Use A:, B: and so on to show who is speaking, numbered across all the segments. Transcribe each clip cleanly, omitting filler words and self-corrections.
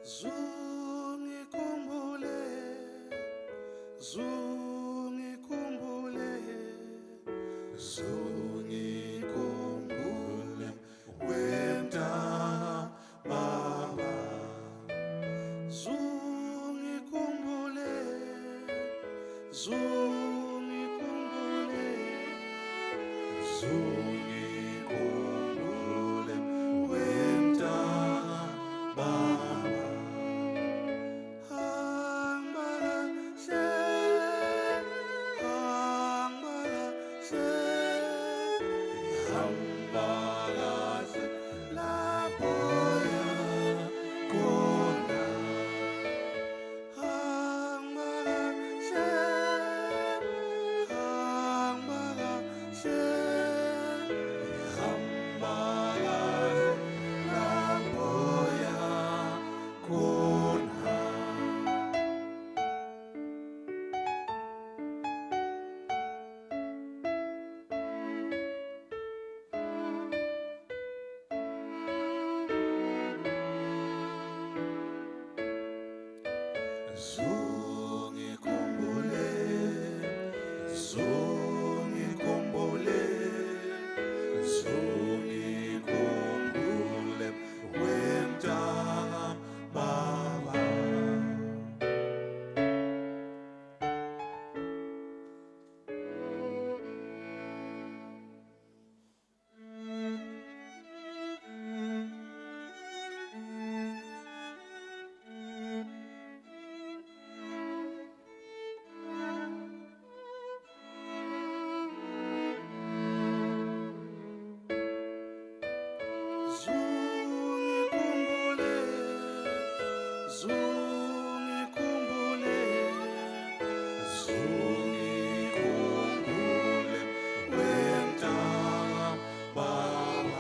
A: Zungikhumbule, zungikhumbule, zungikhumbule wemntaka baba. Zungikhumbule, zungikhumbule, zungikhumbule wemntaka baba. Zungikhumbule, zungikhumbule, zungikhumbule wemntaka baba. Zungikhumbule, zungikhumbule, zungikhumbule wemntaka baba.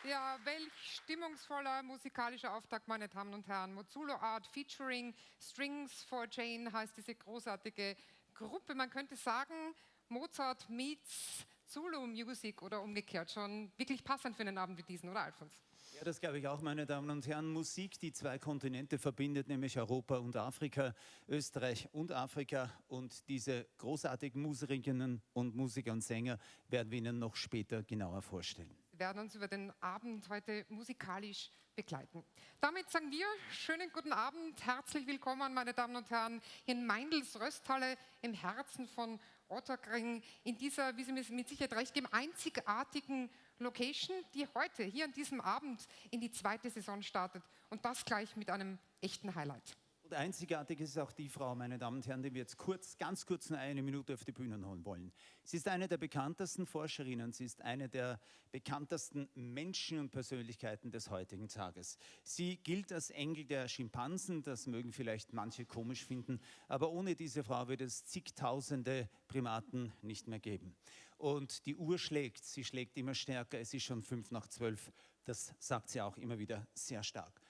B: Ja, welch stimmungsvoller musikalischer Auftakt, meine Damen und Herren. Mozulo Art featuring Strings for Jane heißt diese großartige Gruppe. Man könnte sagen, Mozart meets Zulu Music oder umgekehrt. Schon wirklich passend für einen Abend wie diesen, oder Alfons?
C: Ja, das glaube ich auch, meine Damen und Herren. Musik, die zwei Kontinente verbindet, nämlich Europa und Afrika, Österreich und Afrika. Und diese großartigen Musikerinnen und Musiker und Sänger werden wir Ihnen noch später genauer vorstellen.
B: Wir werden uns über den Abend heute musikalisch begleiten. Damit sagen wir schönen guten Abend, herzlich willkommen, meine Damen und Herren, hier in Meindls Rösthalle im Herzen von Ottakring, in dieser, wie Sie mir mit Sicherheit recht geben, einzigartigen Location, die heute, hier an diesem Abend, in die zweite Saison startet. Und das gleich mit einem echten Highlight.
C: Und einzigartig ist auch die Frau, meine Damen und Herren, die wir jetzt ganz kurz nur eine Minute auf die Bühne holen wollen. Sie ist eine der bekanntesten Forscherinnen, sie ist eine der bekanntesten Menschen und Persönlichkeiten des heutigen Tages. Sie gilt als Engel der Schimpansen, das mögen vielleicht manche komisch finden, aber ohne diese Frau würde es zigtausende Primaten nicht mehr geben. Und die Uhr schlägt, sie schlägt immer stärker, es ist schon 11:55, das sagt sie auch immer wieder sehr stark.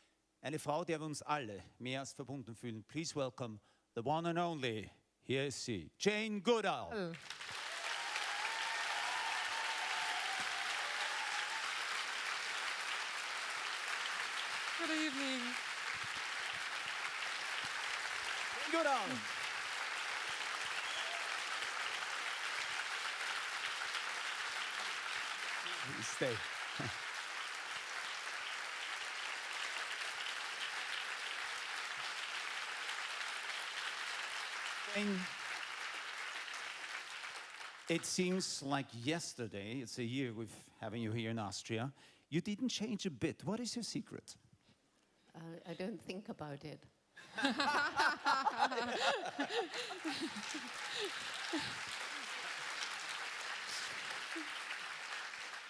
C: Eine Frau, der wir uns alle mehr als verbunden fühlen. Please welcome the one and only. Here is she, Jane Goodall.
B: Good evening.
C: Jane Goodall. Stay. And it seems like yesterday, it's a year with having you here in Austria, you didn't change a bit. What is your secret?
D: I don't think about it.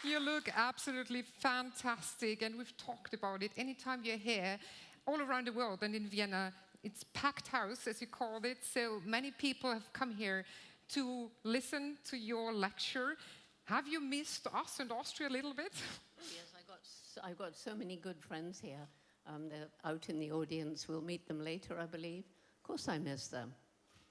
B: You look absolutely fantastic, and we've talked about it. Anytime you're here, all around the world and in Vienna, it's packed house, as you called it. So many people have come here to listen to your lecture. Have you missed us and Austria a little bit?
D: Yes, I've got so many good friends here. They're out in the audience. We'll meet them later, I believe. Of course I miss them.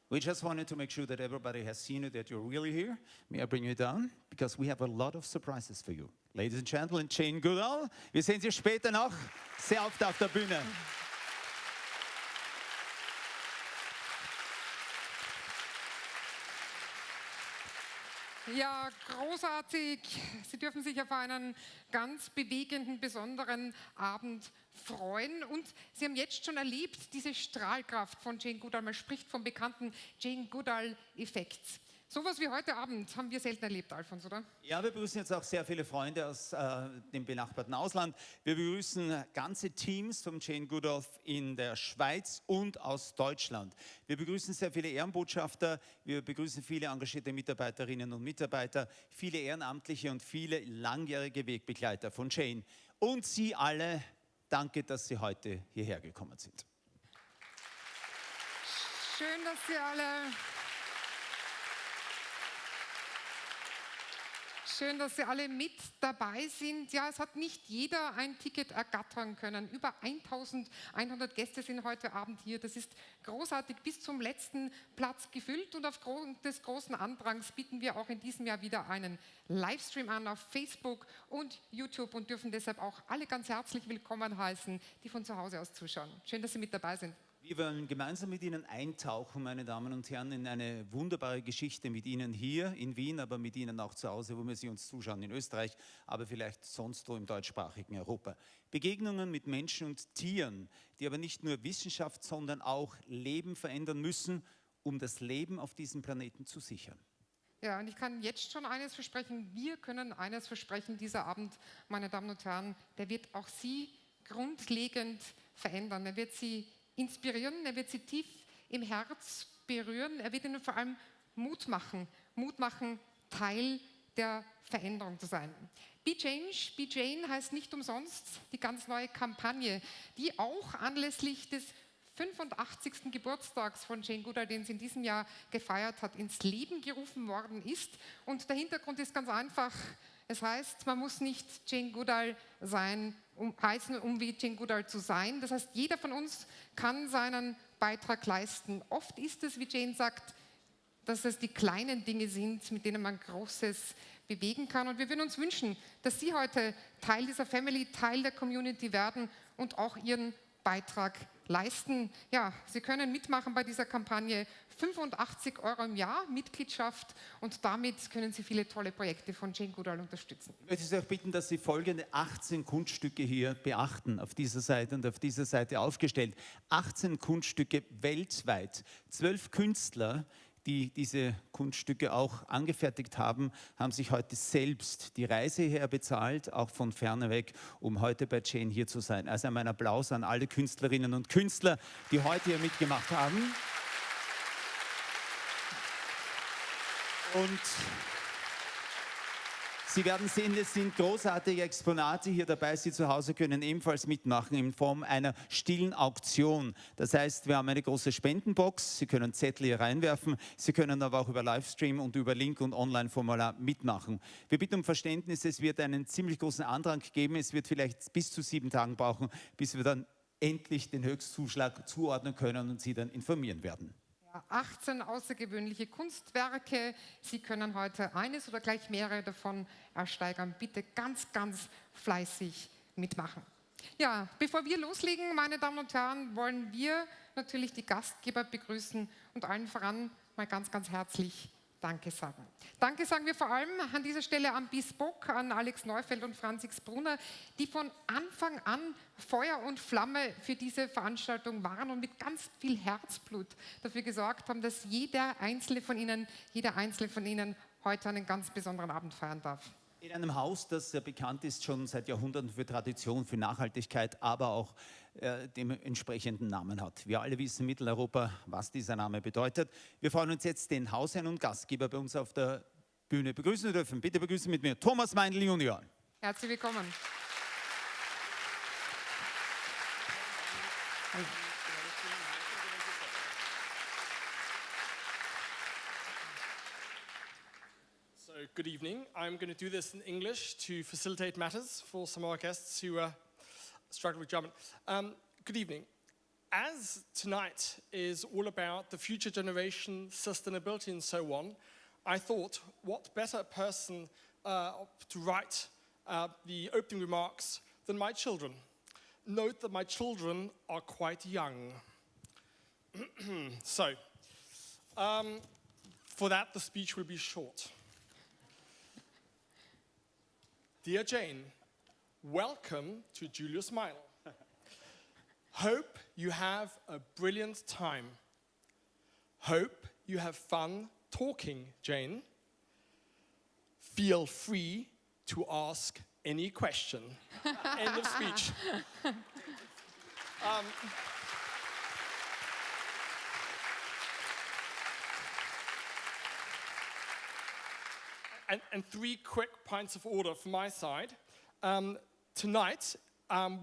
C: We just wanted to make sure that everybody has seen it, that you're really here. May I bring you down? Because we have a lot of surprises for you. Ladies and gentlemen, Jane Goodall. Wir sehen Sie später noch sehr oft auf der Bühne.
B: Ja, großartig. Sie dürfen sich auf einen ganz bewegenden, besonderen Abend freuen. Und Sie haben jetzt schon erlebt, diese Strahlkraft von Jane Goodall. Man spricht vom bekannten Jane Goodall-Effekt. Sowas wie heute Abend haben wir selten erlebt, Alfons, oder?
C: Ja, wir begrüßen jetzt auch sehr viele Freunde aus dem benachbarten Ausland. Wir begrüßen ganze Teams von Jane Goodall in der Schweiz und aus Deutschland. Wir begrüßen sehr viele Ehrenbotschafter, wir begrüßen viele engagierte Mitarbeiterinnen und Mitarbeiter, viele Ehrenamtliche und viele langjährige Wegbegleiter von Jane. Und Sie alle, danke, dass Sie heute hierher gekommen sind.
B: Schön, dass Sie alle... Schön, dass Sie alle mit dabei sind. Ja, es hat nicht jeder ein Ticket ergattern können. Über 1100 Gäste sind heute Abend hier. Das ist großartig, bis zum letzten Platz gefüllt. Und aufgrund des großen Andrangs bieten wir auch in diesem Jahr wieder einen Livestream an auf Facebook und YouTube und dürfen deshalb auch alle ganz herzlich willkommen heißen, die von zu Hause aus zuschauen. Schön, dass Sie mit dabei sind.
C: Wir wollen gemeinsam mit Ihnen eintauchen, meine Damen und Herren, in eine wunderbare Geschichte mit Ihnen hier in Wien, aber mit Ihnen auch zu Hause, wo wir Sie uns zuschauen, in Österreich, aber vielleicht sonst wo im deutschsprachigen Europa. Begegnungen mit Menschen und Tieren, die aber nicht nur Wissenschaft, sondern auch Leben verändern müssen, um das Leben auf diesem Planeten zu sichern.
B: Ja, und ich kann jetzt schon eines versprechen, wir können eines versprechen, dieser Abend, meine Damen und Herren, der wird auch Sie grundlegend verändern. Er wird Sie inspirieren, er wird Sie tief im Herz berühren, er wird Ihnen vor allem Mut machen, Teil der Veränderung zu sein. Be Change, Be Jane heißt nicht umsonst die ganz neue Kampagne, die auch anlässlich des 85. Geburtstags von Jane Goodall, den sie in diesem Jahr gefeiert hat, ins Leben gerufen worden ist. Und der Hintergrund ist ganz einfach. Es heißt, man muss nicht Jane Goodall sein, um wie Jane Goodall zu sein. Das heißt, jeder von uns kann seinen Beitrag leisten. Oft ist es, wie Jane sagt, dass es die kleinen Dinge sind, mit denen man Großes bewegen kann. Und wir würden uns wünschen, dass Sie heute Teil dieser Family, Teil der Community werden und auch Ihren Beitrag leisten. Ja, Sie können mitmachen bei dieser Kampagne. 85 € im Jahr Mitgliedschaft und damit können Sie viele tolle Projekte von Jane Goodall unterstützen.
C: Ich möchte Sie auch bitten, dass Sie folgende 18 Kunststücke hier beachten, auf dieser Seite und auf dieser Seite aufgestellt. 18 Kunststücke weltweit, 12 Künstler, die diese Kunststücke auch angefertigt haben, haben sich heute selbst die Reise her bezahlt, auch von ferne weg, um heute bei Jane hier zu sein. Also ein Applaus an alle Künstlerinnen und Künstler, die heute hier mitgemacht haben. Und Sie werden sehen, es sind großartige Exponate hier dabei. Sie zu Hause können ebenfalls mitmachen in Form einer stillen Auktion. Das heißt, wir haben eine große Spendenbox. Sie können Zettel hier reinwerfen. Sie können aber auch über Livestream und über Link und Online-Formular mitmachen. Wir bitten um Verständnis. Es wird einen ziemlich großen Andrang geben. Es wird vielleicht bis zu 7 Tagen brauchen, bis wir dann endlich den Höchstzuschlag zuordnen können und Sie dann informieren werden.
B: 18 außergewöhnliche Kunstwerke. Sie können heute eines oder gleich mehrere davon ersteigern. Bitte ganz, ganz fleißig mitmachen. Ja, bevor wir loslegen, meine Damen und Herren, wollen wir natürlich die Gastgeber begrüßen und allen voran mal ganz, ganz herzlich Danke sagen. Danke sagen wir vor allem an dieser Stelle an Bespoke, an Alex Neufeld und Franz X. Brunner, die von Anfang an Feuer und Flamme für diese Veranstaltung waren und mit ganz viel Herzblut dafür gesorgt haben, dass jeder einzelne von Ihnen heute einen ganz besonderen Abend feiern darf.
C: In einem Haus, das sehr bekannt ist, schon seit Jahrhunderten für Tradition, für Nachhaltigkeit, aber auch dem entsprechenden Namen hat. Wir alle wissen in Mitteleuropa, was dieser Name bedeutet. Wir freuen uns jetzt, den Hausherrn und Gastgeber bei uns auf der Bühne begrüßen dürfen. Bitte begrüßen mit mir Thomas Meindl Junior.
B: Herzlich willkommen.
E: So, good evening. I'm going to do this in English to facilitate matters for some of our guests who struggle with German. Good evening. As tonight is all about the future generation, sustainability and so on, I thought what better person to write the opening remarks than my children. Note that my children are quite young. So, for that the speech will be short. Dear Jane, welcome to Julius Meinl. Hope you have a brilliant time. Hope you have fun talking, Jane. Feel free to ask any question. End of speech. And three quick points of order from my side. Tonight,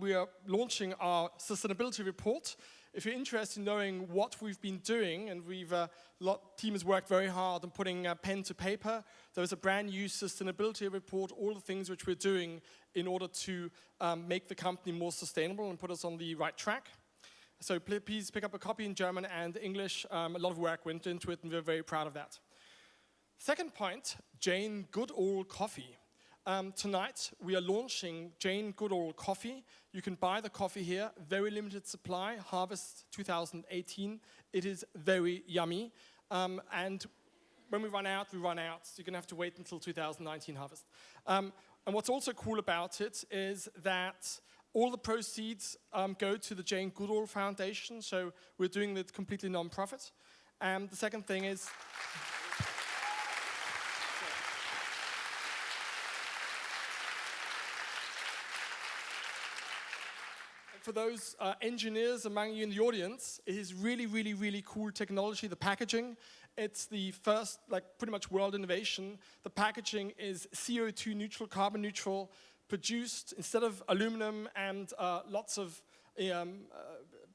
E: we are launching our sustainability report. If you're interested in knowing what we've been doing, and team has worked very hard on putting pen to paper, there's a brand new sustainability report, all the things which we're doing in order to make the company more sustainable and put us on the right track. So please pick up a copy in German and English. A lot of work went into it, and we're very proud of that. Second point, Jane Goodall coffee. Tonight we are launching Jane Goodall coffee. You can buy the coffee here, very limited supply, harvest 2018. It is very yummy. And when we run out, we run out. So you're gonna have to wait until 2019 harvest. And what's also cool about it is that all the proceeds go to the Jane Goodall Foundation. So we're doing it completely non-profit. And the second thing is, for those engineers among you in the audience, it is really, really, really cool technology, the packaging. It's the first, pretty much world innovation. The packaging is CO2 neutral, carbon neutral, produced instead of aluminum and lots of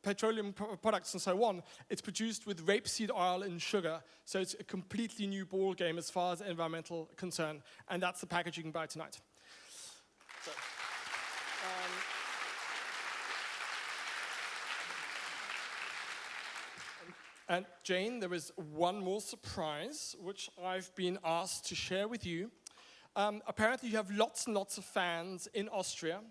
E: petroleum products and so on. It's produced with rapeseed oil and sugar. So it's a completely new ball game as far as environmental concern. And that's the packaging you can buy tonight. So, and Jane, there is one more surprise, which I've been asked to share with you. Apparently you have lots and lots of fans in Austria.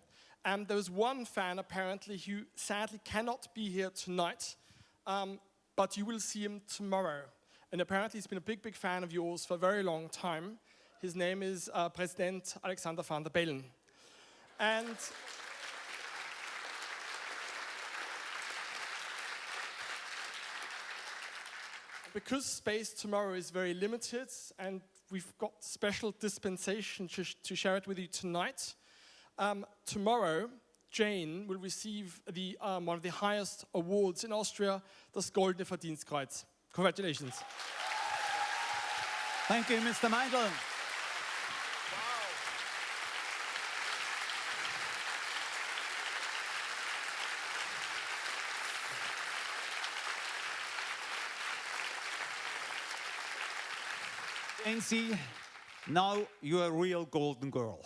E: And there's one fan apparently who sadly cannot be here tonight, but you will see him tomorrow. And apparently he's been a big, big fan of yours for a very long time. His name is President Alexander van der Bellen. And because space tomorrow is very limited and we've got special dispensation to share it with you tonight, tomorrow Jane will receive one of the highest awards in Austria, das Goldene Verdienstkreuz. Congratulations.
C: Thank you, Mr. Meindl. Nancy, now you're a real golden girl.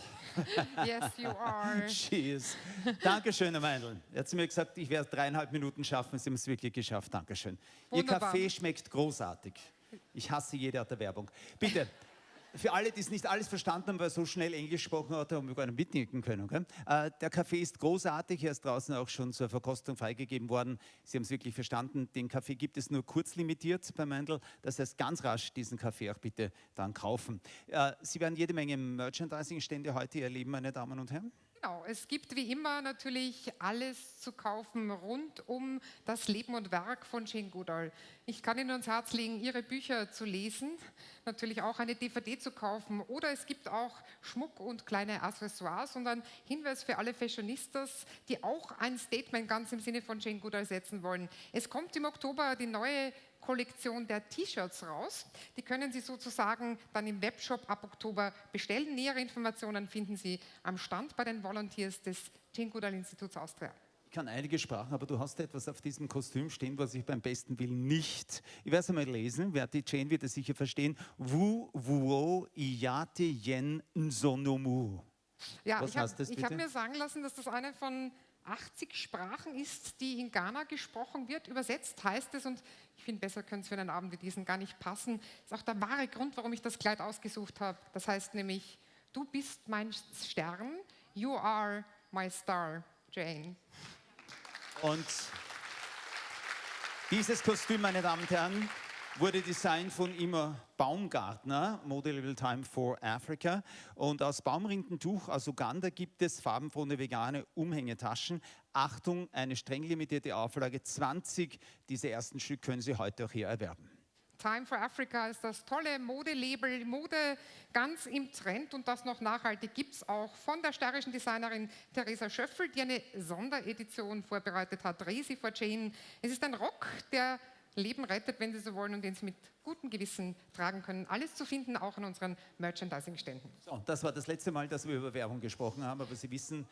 B: Yes, you are.
C: She is. Dankeschön, Herr Meindl. Er hat zu mir gesagt, ich werde 3,5 Minuten schaffen. Sie haben es wirklich geschafft. Dankeschön.
B: Wunderbar.
C: Ihr Kaffee schmeckt großartig. Ich hasse jede Art der Werbung. Bitte, für alle, die es nicht alles verstanden haben, weil er so schnell Englisch gesprochen hat, haben wir gar nicht mitnicken können. Gell? Der Kaffee ist großartig, er ist draußen auch schon zur Verkostung freigegeben worden. Sie haben es wirklich verstanden, den Kaffee gibt es nur kurz limitiert bei Meindl. Das heißt, ganz rasch diesen Kaffee auch bitte dann kaufen. Sie werden jede Menge Merchandising-Stände heute erleben, meine Damen und Herren.
B: Genau, es gibt wie immer natürlich alles zu kaufen rund um das Leben und Werk von Jane Goodall. Ich kann Ihnen ans Herz legen, Ihre Bücher zu lesen, natürlich auch eine DVD zu kaufen oder es gibt auch Schmuck und kleine Accessoires und ein Hinweis für alle Fashionistas, die auch ein Statement ganz im Sinne von Jane Goodall setzen wollen. Es kommt im Oktober die neue Kollektion der T-Shirts raus. Die können Sie sozusagen dann im Webshop ab Oktober bestellen. Nähere Informationen finden Sie am Stand bei den Volunteers des Jane Goodall Instituts Austria.
C: Ich kann einige Sprachen, aber du hast etwas auf diesem Kostüm stehen, was ich beim besten Willen nicht. Ich werde es einmal lesen, die Jane wird es sicher verstehen. Wu, wuo, iate, yen, nsonomu.
B: Ja,
C: Was heißt das
B: ich
C: bitte?
B: habe mir sagen lassen, dass das eine von 80 Sprachen ist, die in Ghana gesprochen wird. Übersetzt heißt es, und ich finde, besser könnte es für einen Abend wie diesen gar nicht passen, ist auch der wahre Grund, warum ich das Kleid ausgesucht habe. Das heißt nämlich, du bist mein Stern, you are my star, Jane.
C: Und dieses Kostüm, meine Damen und Herren, wurde designt von Immer Baumgartner, Modelable Time for Africa. Und aus Baumrindentuch aus Uganda gibt es farbenfrohe vegane Umhängetaschen. Achtung, eine streng limitierte Auflage, 20 dieser ersten Stück können Sie heute auch hier erwerben.
B: Time for Africa ist das tolle Modelabel, Mode ganz im Trend und das noch nachhaltig gibt es auch von der steirischen Designerin Theresa Schöffel, die eine Sonderedition vorbereitet hat, Resi for Jane. Es ist ein Rock, der Leben rettet, wenn Sie so wollen, und den Sie mit gutem Gewissen tragen können. Alles zu finden, auch an unseren Merchandising-Ständen.
C: So, das war das letzte Mal, dass wir über Werbung gesprochen haben, aber Sie wissen,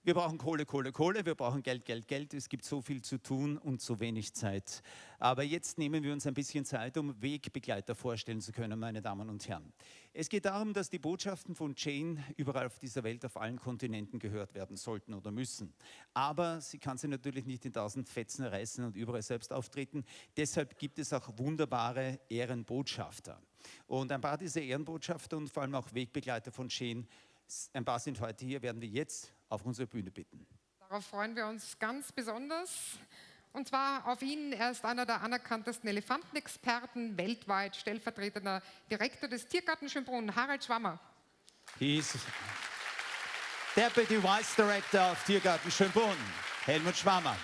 C: wir brauchen Kohle, Kohle, Kohle, wir brauchen Geld, Geld, Geld. Es gibt so viel zu tun und so wenig Zeit. Aber jetzt nehmen wir uns ein bisschen Zeit, um Wegbegleiter vorstellen zu können, meine Damen und Herren. Es geht darum, dass die Botschaften von Jane überall auf dieser Welt, auf allen Kontinenten gehört werden sollten oder müssen. Aber sie kann sie natürlich nicht in 1000 Fetzen reißen und überall selbst auftreten. Deshalb gibt es auch wunderbare Ehrenbotschafter. Und ein paar dieser Ehrenbotschafter und vor allem auch Wegbegleiter von Jane, ein paar sind heute hier, werden wir jetzt auf unsere Bühne bitten.
B: Darauf freuen wir uns ganz besonders. Und zwar auf ihn. Er ist einer der anerkanntesten Elefantenexperten weltweit, stellvertretender Direktor des Tiergarten Schönbrunn, Harald Schwammer.
C: He's Deputy Vice Director of Tiergarten Schönbrunn, Helmut Schwammer.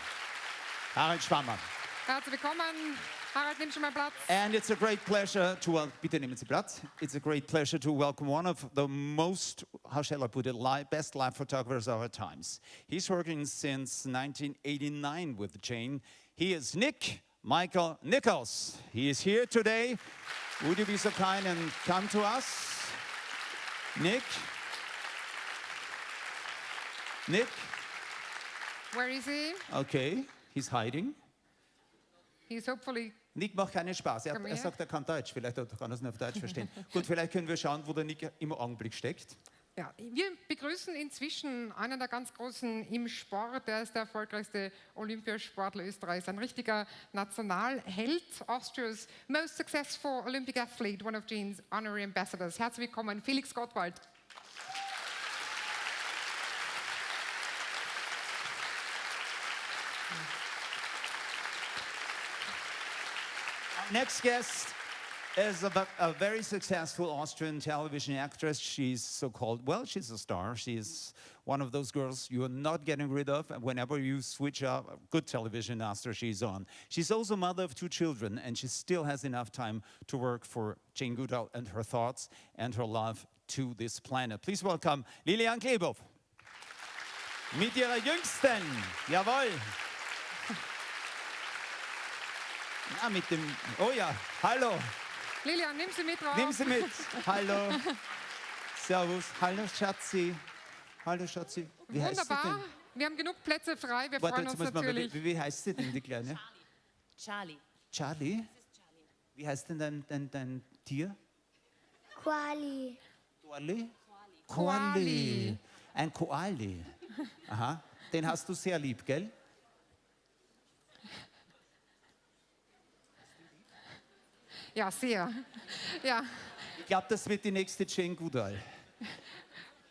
C: Harald Schwammer.
B: Herzlich willkommen. Harald, nimm schon mal Platz.
C: And it's a great pleasure to bitte nehmen Sie Platz. It's a great pleasure to welcome one of the most, how shall I put it, best live photographers of our times. He's working since 1989 with Jane. He is Nick Michael Nichols. He is here today. Would you be so kind and come to us? Nick? Nick?
B: Where is he?
C: Okay, he's hiding.
B: He's hopefully...
C: Nick macht keinen Spaß. Er
B: Komm her.
C: sagt, er kann Deutsch. Vielleicht kann er es nur auf Deutsch verstehen. Gut, vielleicht können wir schauen, wo der Nick im Augenblick steckt.
B: Ja, wir begrüßen inzwischen einen der ganz Großen im Sport. Er ist der erfolgreichste Olympiasportler Österreichs, ein richtiger Nationalheld, Austria's most successful Olympic athlete, one of Jane's honorary ambassadors. Herzlich willkommen, Felix Gottwald.
C: Next guest is a very successful Austrian television actress. She's so-called, well, she's a star. She's one of those girls you are not getting rid of. Whenever you switch up, good television after she's on. She's also mother of 2 children, and she still has enough time to work for Jane Goodall and her thoughts and her love to this planet. Please welcome Lilian Klebov. Mit ihrer Jüngsten, jawohl. Na, mit dem, oh ja, hallo.
B: Lilian, nimm sie mit drauf.
C: Nimm sie mit. Hallo. Servus. Hallo, Schatzi. Hallo, Schatzi. Wie heißt sie
B: Wunderbar.
C: denn?
B: Wir haben genug Plätze frei. Wir
C: Warte,
B: freuen
C: jetzt
B: uns
C: muss man mal,
B: natürlich.
C: wie heißt sie denn, die Kleine?
F: Charlie.
C: Charlie? Wie heißt denn dein Tier?
A: Koali.
C: Koali?
B: Koali.
C: Ein Koali. Aha. Den hast du sehr lieb, gell?
B: Ja, sehr. Ja.
C: Ich glaube, das wird die nächste Jane Goodall.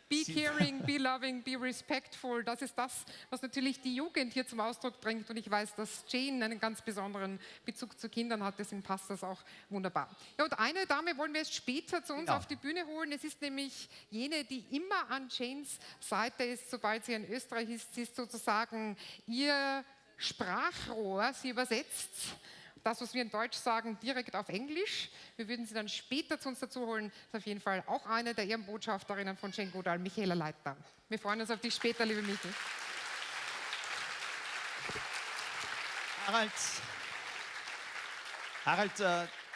B: Be caring, be loving, be respectful. Das ist das, was natürlich die Jugend hier zum Ausdruck bringt. Und ich weiß, dass Jane einen ganz besonderen Bezug zu Kindern hat. Deswegen passt das auch wunderbar. Ja, und eine Dame wollen wir erst später zu uns auf die Bühne holen. Es ist nämlich jene, die immer an Janes Seite ist, sobald sie in Österreich ist. Sie ist sozusagen ihr Sprachrohr. Sie übersetzt das, was wir in Deutsch sagen, direkt auf Englisch. Wir würden sie dann später zu uns dazu holen. Das ist auf jeden Fall auch eine der Ehrenbotschafterinnen von Jane Goodall, Michaela Leitner. Wir freuen uns auf dich später, liebe Michi.
C: Harald,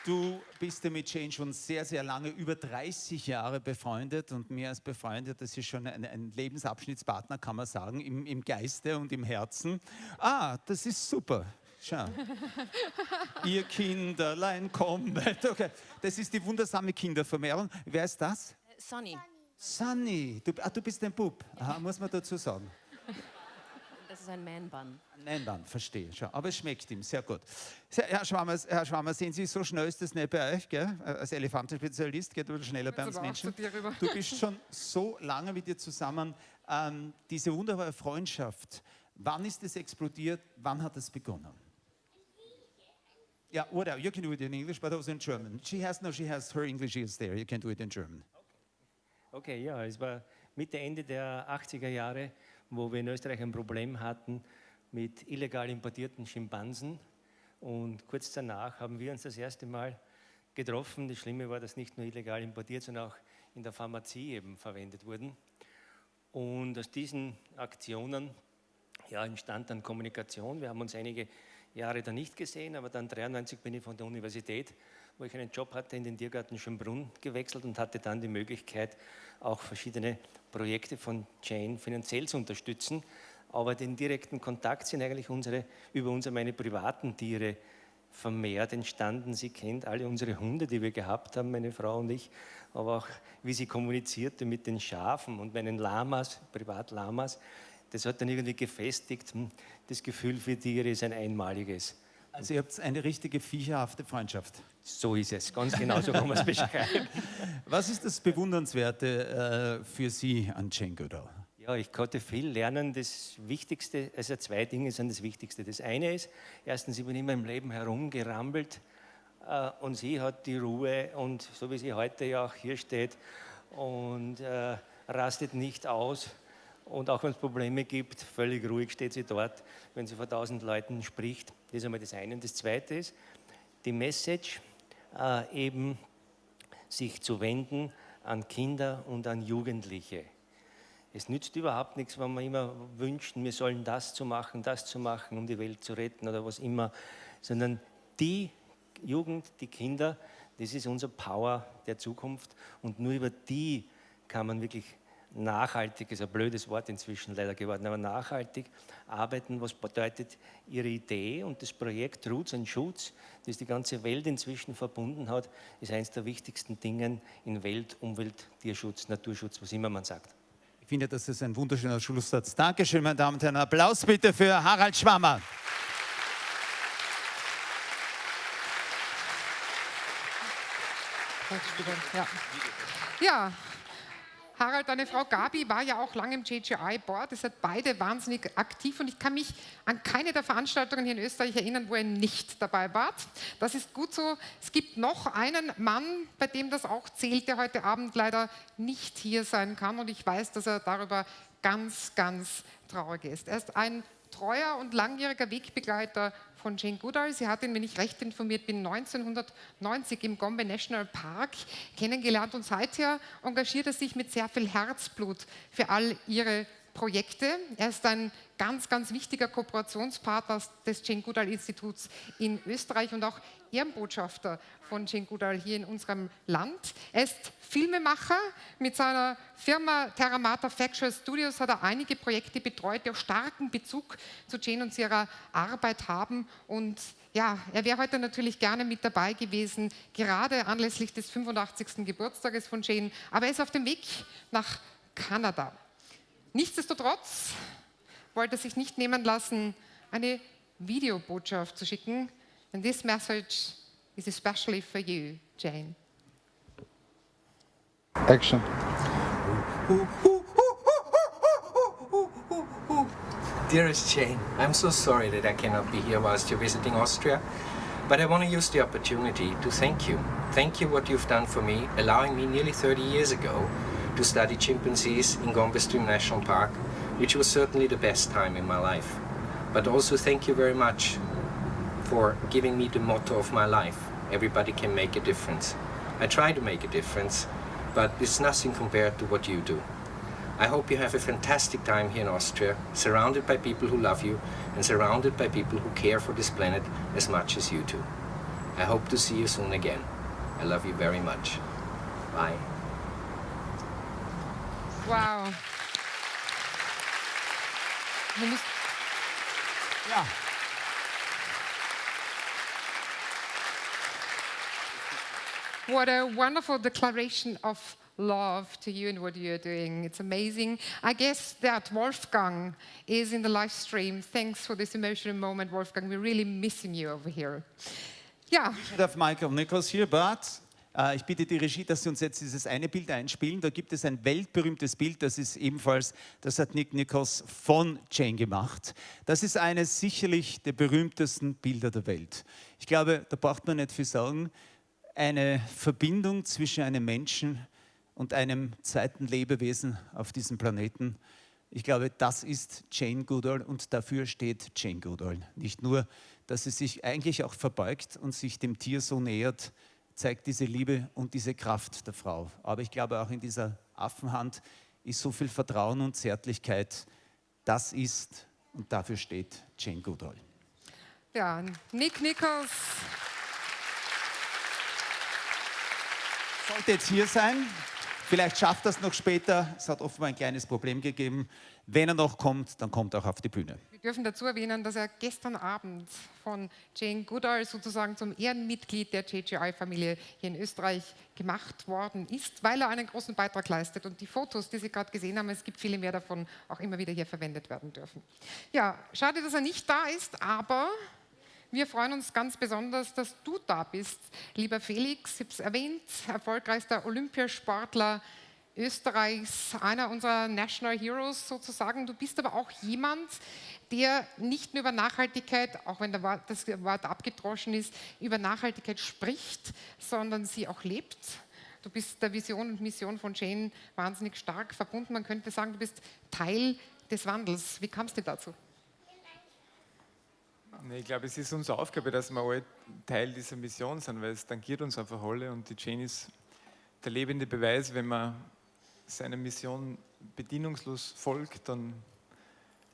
C: du bist ja mit Jane schon sehr, sehr lange, über 30 Jahre befreundet und mehr als befreundet. Das ist schon ein Lebensabschnittspartner, kann man sagen, im Geiste und im Herzen. Ah, das ist super. Schau. Ihr Kinderlein kommet. Okay. Das ist die wundersame Kindervermehrung. Wer ist das?
F: Sonny.
C: Sunny. Du bist ein Bub. Aha, muss man dazu sagen.
F: Das ist ein Man-Bun.
C: Nein, dann, verstehe. Schau. Aber es schmeckt ihm, sehr gut. Herr Schwammer, sehen Sie, so schnell ist das nicht bei euch, gell? Als Elefantenspezialist geht du schneller bei uns Menschen. Du bist schon so lange mit dir zusammen. Diese wunderbare Freundschaft, wann ist es explodiert? Wann hat es begonnen? Yeah, whatever. You can do it in English, but also in German. She has her English is there. You can do it in German.
G: Okay, ja, es war Mitte, Ende der 80er Jahre, wo wir in Österreich ein Problem hatten mit illegal importierten Schimpansen. Und kurz danach haben wir uns das erste Mal getroffen. Das Schlimme war, dass nicht nur illegal importiert, sondern auch in der Pharmazie eben verwendet wurden. Und aus diesen Aktionen entstand dann Kommunikation. Wir haben uns einige Jahre da nicht gesehen, aber dann 1993 bin ich von der Universität, wo ich einen Job hatte, in den Tiergarten Schönbrunn gewechselt und hatte dann die Möglichkeit, auch verschiedene Projekte von Jane finanziell zu unterstützen. Aber den direkten Kontakt sind eigentlich über meine privaten Tiere vermehrt entstanden. Sie kennt alle unsere Hunde, die wir gehabt haben, meine Frau und ich, aber auch wie sie kommunizierte mit den Schafen und meinen Lamas, Privatlamas. Das hat dann irgendwie gefestigt, das Gefühl für Tiere ist ein einmaliges.
C: Also ihr habt eine richtige viecherhafte Freundschaft.
G: So ist es, ganz genau so kann man es beschreiben.
C: Was ist das Bewundernswerte für Sie an Jane Goodall?
G: Ja, ich konnte viel lernen. Das Wichtigste, also 2 Dinge sind das Wichtigste. Das eine ist, erstens, ich bin immer im Leben herumgerampelt und sie hat die Ruhe und so wie sie heute ja auch hier steht und rastet nicht aus. Und auch wenn es Probleme gibt, völlig ruhig steht sie dort, wenn sie vor 1000 Leuten spricht. Das ist einmal das eine. Und das zweite ist, die Message, eben sich zu wenden an Kinder und an Jugendliche. Es nützt überhaupt nichts, wenn wir immer wünschen, wir sollen das zu machen, um die Welt zu retten oder was immer, sondern die Jugend, die Kinder, das ist unser Power der Zukunft und nur über die kann man wirklich nachhaltig, ist ein blödes Wort inzwischen leider geworden, aber nachhaltig arbeiten, was bedeutet ihre Idee und das Projekt Roots and Shoots, das die ganze Welt inzwischen verbunden hat, ist eines der wichtigsten Dinge in Welt, Umwelt, Tierschutz, Naturschutz, was immer man sagt.
C: Ich finde, das ist ein wunderschöner Schlusssatz. Dankeschön, meine Damen und Herren. Applaus bitte für Harald Schwammer.
B: Ja, Harald, deine Frau Gabi war ja auch lange im JGI-Board. Ihr seid beide wahnsinnig aktiv und ich kann mich an keine der Veranstaltungen hier in Österreich erinnern, wo ihr nicht dabei wart. Das ist gut so. Es gibt noch einen Mann, bei dem das auch zählt, der heute Abend leider nicht hier sein kann und ich weiß, dass er darüber ganz, ganz traurig ist. Er ist ein treuer und langjähriger Wegbegleiter von Jane Goodall. Sie hat ihn, wenn ich recht informiert bin, 1990 im Gombe National Park kennengelernt und seither engagiert er sich mit sehr viel Herzblut für all ihre Projekte. Er ist ein ganz, ganz wichtiger Kooperationspartner des Jane Goodall Instituts in Österreich und auch Ehrenbotschafter von Jane Goodall hier in unserem Land. Er ist Filmemacher. Mit seiner Firma Terramata Factual Studios hat er einige Projekte betreut, die auch starken Bezug zu Jane und zu ihrer Arbeit haben. Und ja, er wäre heute natürlich gerne mit dabei gewesen, gerade anlässlich des 85. Geburtstages von Jane. Aber er ist auf dem Weg nach Kanada. Nichtsdestotrotz wollte er sich nicht nehmen lassen, eine Videobotschaft zu schicken. And this message is especially for you, Jane.
H: Action.
I: Dearest Jane, I'm so sorry that I cannot be here whilst you're visiting Austria, but I want to use the opportunity to thank you. Thank you what you've done for me, allowing me nearly 30 years ago to study chimpanzees in Livestream National Park, which was certainly the best time in my life. But also thank you very much for giving me the motto of my life. Everybody can make a difference. I try to make a difference, but it's nothing compared to what you do. I hope you have a fantastic time here in Austria, surrounded by people who love you and surrounded by people who care for this planet as much as you do. I hope to see you soon again. I love you very much. Bye.
B: Wow.
C: Ja.
B: What a wonderful declaration of love to you and what you're doing. It's amazing. I guess that Wolfgang is in the live stream. Thanks for this emotional moment, Wolfgang. We're really missing you over here. Ja.
C: Ich darf Michael Nichols hier, but ich bitte die Regie, dass sie uns jetzt dieses eine Bild einspielen. Da gibt es ein weltberühmtes Bild, das ist ebenfalls, das hat Nick Nichols von Jane gemacht. Das ist eines sicherlich der berühmtesten Bilder der Welt. Ich glaube, da braucht man nicht viel sagen. Eine Verbindung zwischen einem Menschen und einem zweiten Lebewesen auf diesem Planeten. Ich glaube, das ist Jane Goodall und dafür steht Jane Goodall. Nicht nur, dass sie sich eigentlich auch verbeugt und sich dem Tier so nähert, zeigt diese Liebe und diese Kraft der Frau. Aber ich glaube, auch in dieser Affenhand ist so viel Vertrauen und Zärtlichkeit. Das ist und dafür steht Jane Goodall.
B: Ja, Nick Nichols.
C: Sollte jetzt hier sein. Vielleicht schafft er es noch später. Es hat offenbar ein kleines Problem gegeben. Wenn er noch kommt, dann kommt er auch auf die Bühne.
B: Wir dürfen dazu erwähnen, dass er gestern Abend von Jane Goodall sozusagen zum Ehrenmitglied der JGI-Familie hier in Österreich gemacht worden ist, weil er einen großen Beitrag leistet. Und die Fotos, die Sie gerade gesehen haben, es gibt viele mehr davon, auch immer wieder hier verwendet werden dürfen. Ja, schade, dass er nicht da ist, aber wir freuen uns ganz besonders, dass du da bist, lieber Felix. Ich habe es erwähnt, erfolgreichster Olympiasportler Österreichs, einer unserer National Heroes sozusagen. Du bist aber auch jemand, der nicht nur über Nachhaltigkeit, auch wenn das Wort abgedroschen ist, über Nachhaltigkeit spricht, sondern sie auch lebt. Du bist der Vision und Mission von Jane wahnsinnig stark verbunden. Man könnte sagen, du bist Teil des Wandels. Wie kamst du dazu?
J: Ich glaube, es ist unsere Aufgabe, dass wir alle Teil dieser Mission sind, weil es tangiert uns einfach alle und die Jane ist der lebende Beweis, wenn man seiner Mission bedingungslos folgt, dann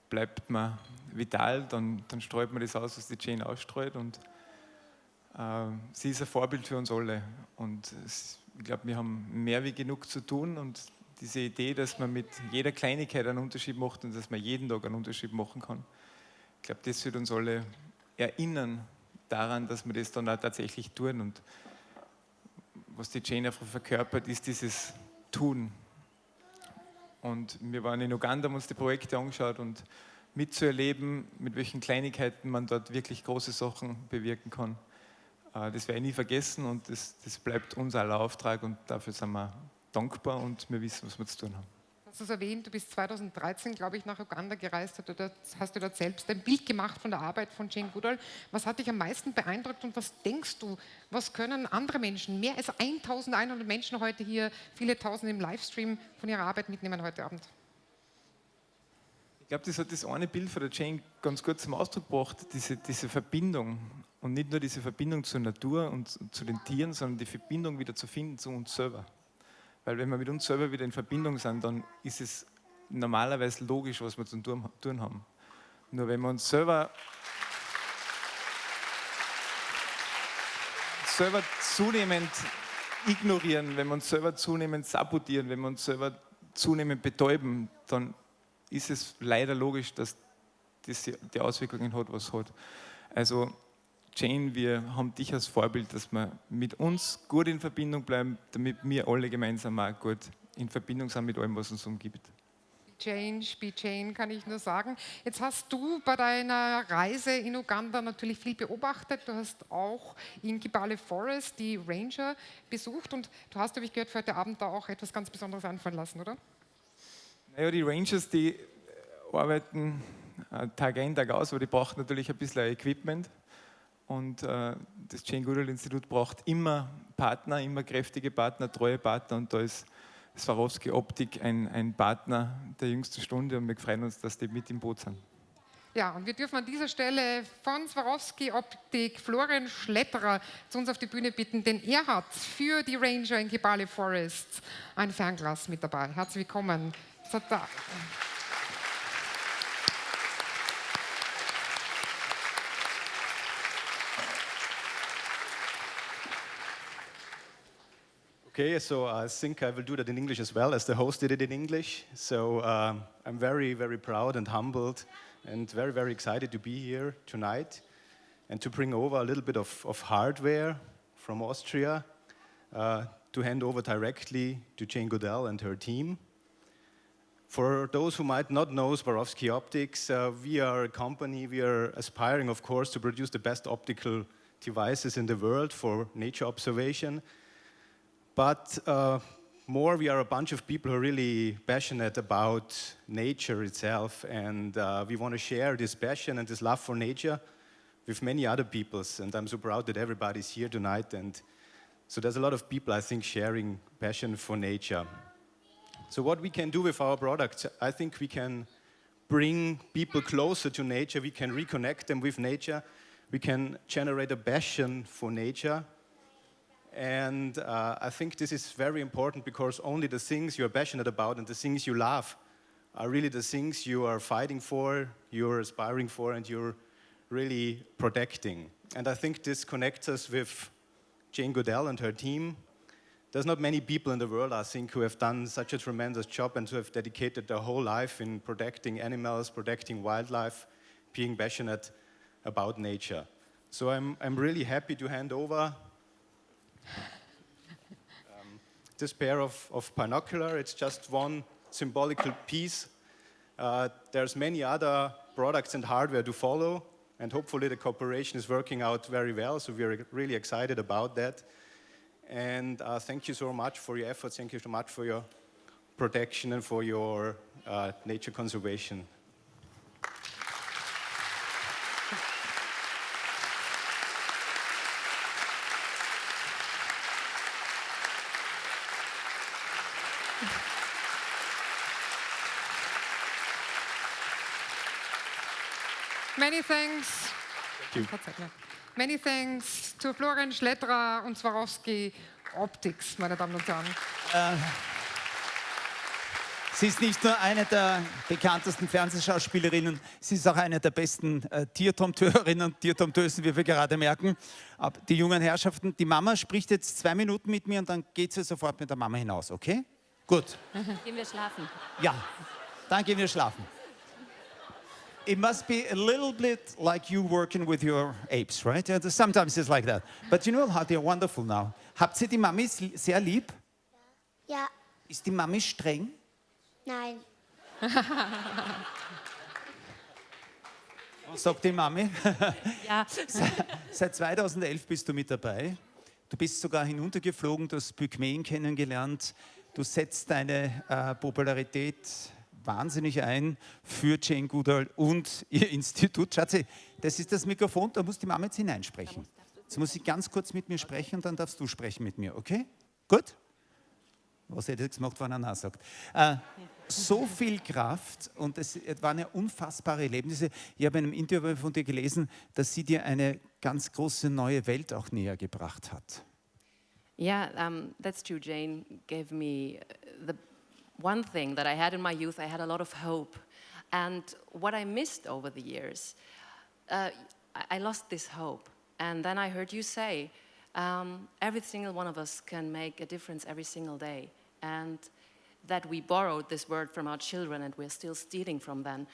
J: bleibt man vital, dann streut man das aus, was die Jane ausstreut und sie ist ein Vorbild für uns alle und ich glaube, wir haben mehr wie genug zu tun und diese Idee, dass man mit jeder Kleinigkeit einen Unterschied macht und dass man jeden Tag einen Unterschied machen kann, ich glaube, das wird uns alle erinnern daran, dass wir das dann auch tatsächlich tun. Und was die Jane einfach verkörpert, ist dieses Tun. Und wir waren in Uganda, haben uns die Projekte angeschaut und mitzuerleben, mit welchen Kleinigkeiten man dort wirklich große Sachen bewirken kann. Das werde ich nie vergessen und das bleibt unser aller Auftrag und dafür sind wir dankbar und wir wissen, was wir zu tun haben.
B: Du hast es erwähnt, du bist 2013, glaube ich, nach Uganda gereist, hast du dort selbst ein Bild gemacht von der Arbeit von Jane Goodall. Was hat dich am meisten beeindruckt und was denkst du, was können andere Menschen, mehr als 1100 Menschen heute hier, viele Tausend im Livestream, von ihrer Arbeit mitnehmen heute Abend?
J: Ich glaube, das hat das eine Bild von der Jane ganz gut zum Ausdruck gebracht, diese Verbindung. Und nicht nur diese Verbindung zur Natur und zu den Tieren, sondern die Verbindung wieder zu finden zu uns selber. Weil wenn wir mit uns selber wieder in Verbindung sind, dann ist es normalerweise logisch, was wir zu tun haben. Nur wenn wir uns selber zunehmend ignorieren, wenn wir uns selber zunehmend sabotieren, wenn wir uns selber zunehmend betäuben, dann ist es leider logisch, dass das die Auswirkungen hat, was es hat. Also Jane, wir haben dich als Vorbild, dass wir mit uns gut in Verbindung bleiben, damit wir alle gemeinsam auch gut in Verbindung sind mit allem, was uns umgibt.
B: Change, be Jane, kann ich nur sagen. Jetzt hast du bei deiner Reise in Uganda natürlich viel beobachtet. Du hast auch in Kibale Forest die Ranger besucht und du hast, habe ich gehört, für heute Abend da auch etwas ganz Besonderes einfallen lassen, oder?
J: Naja, die Rangers, die arbeiten Tag ein, Tag aus, aber die brauchen natürlich ein bisschen Equipment. Und das Jane Goodall Institut braucht immer Partner, immer kräftige Partner, treue Partner. Und da ist Swarovski Optik ein Partner der jüngsten Stunde und wir freuen uns, dass die mit im Boot sind.
B: Ja, und wir dürfen an dieser Stelle von Swarovski Optik Florian Schletterer zu uns auf die Bühne bitten, denn er hat für die Ranger in Kibale Forest ein Fernglas mit dabei. Herzlich willkommen.
H: Okay, so I think I will do that in English as well, as the host did it in English. So I'm very, very proud and humbled and very, very excited to be here tonight and to bring over a little bit of hardware from Austria to hand over directly to Jane Goodall and her team. For those who might not know Swarovski Optics, we are a company, we are aspiring, of course, to produce the best optical devices in the world for nature observation. But more, we are a bunch of people who are really passionate about nature itself, and we want to share this passion and this love for nature with many other peoples. And I'm so proud that everybody's here tonight. And so there's a lot of people, I think, sharing passion for nature. So what we can do with our products, I think we can bring people closer to nature. We can reconnect them with nature. We can generate a passion for nature. And I think this is very important because only the things you are passionate about and the things you love are really the things you are fighting for, you're aspiring for, and you're really protecting. And I think this connects us with Jane Goodall and her team. There's not many people in the world, I think, who have done such a tremendous job and who have dedicated their whole life in protecting animals, protecting wildlife, being passionate about nature. So I'm really happy to hand over this pair of binocular. It's just one symbolical piece. There's many other products and hardware to follow, and hopefully the cooperation is working out very well, so we're really excited about that. And thank you so much for your efforts, thank you so much for your protection and for your nature conservation.
B: Many thanks. Many thanks to Florian Schletterer und Swarovski Optics, meine Damen und Herren.
C: Sie ist nicht nur eine der bekanntesten Fernsehschauspielerinnen, sie ist auch eine der besten Tierdompteurinnen und Tierdompteusen, wie wir gerade merken. Aber die jungen Herrschaften, die Mama spricht jetzt 2 Minuten mit mir und dann geht sie sofort mit der Mama hinaus, okay? Gut.
F: Gehen wir schlafen.
C: Ja, dann gehen wir schlafen. It must be a little bit like you working with your apes, right? Sometimes it's like that. But you know how they're wonderful now. Habt ihr die Mami sehr lieb?
A: Ja,
C: Ist die Mami streng?
A: nein.
C: Was sagt die Mami?
F: Ja.
C: Seit 2011 bist du mit dabei. Du bist sogar hinuntergeflogen, du hast Pygmäen kennengelernt. Du setzt deine Popularität wahnsinnig ein für Jane Goodall und ihr Institut. Schatzi, das ist das Mikrofon, da muss die Mama jetzt hineinsprechen. Jetzt muss sie ganz kurz mit mir sprechen und dann darfst du sprechen mit mir, okay? Gut? Was hätte ich jetzt gemacht, wenn er Nein sagt? So viel Kraft und es waren ja unfassbare Erlebnisse. Ich habe in einem Interview von dir gelesen, dass sie dir eine ganz große neue Welt auch näher gebracht hat.
F: Yeah, that's true. Jane gave me the one thing that I had in my youth. I had a lot of hope. And what I missed over the years, I lost this hope. And then I heard you say, every single one of us can make a difference every single day. And that we borrowed this word from our children and we're still stealing from them.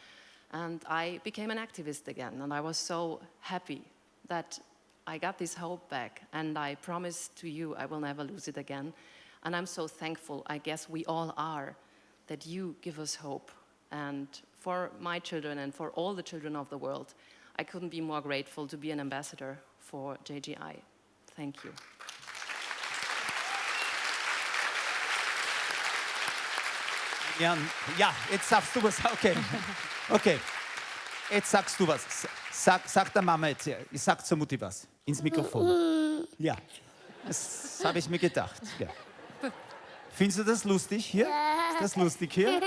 F: And I became an activist again. And I was so happy that I got this hope back. And I promise to you I will never lose it again. And I'm so thankful, I guess we all are, that you give us hope And for my children and for all the children of the world, I couldn't be more grateful to be an ambassador for JGI. Thank you.
C: Ja, jetzt sagst du was. Okay. Okay. Jetzt sagst du was. Sag der Mama jetzt. Ich sag zur Mutti was. Ins Mikrofon. Ja. Das habe ich mir gedacht. Ja. Findest du das lustig hier? Ist das lustig hier?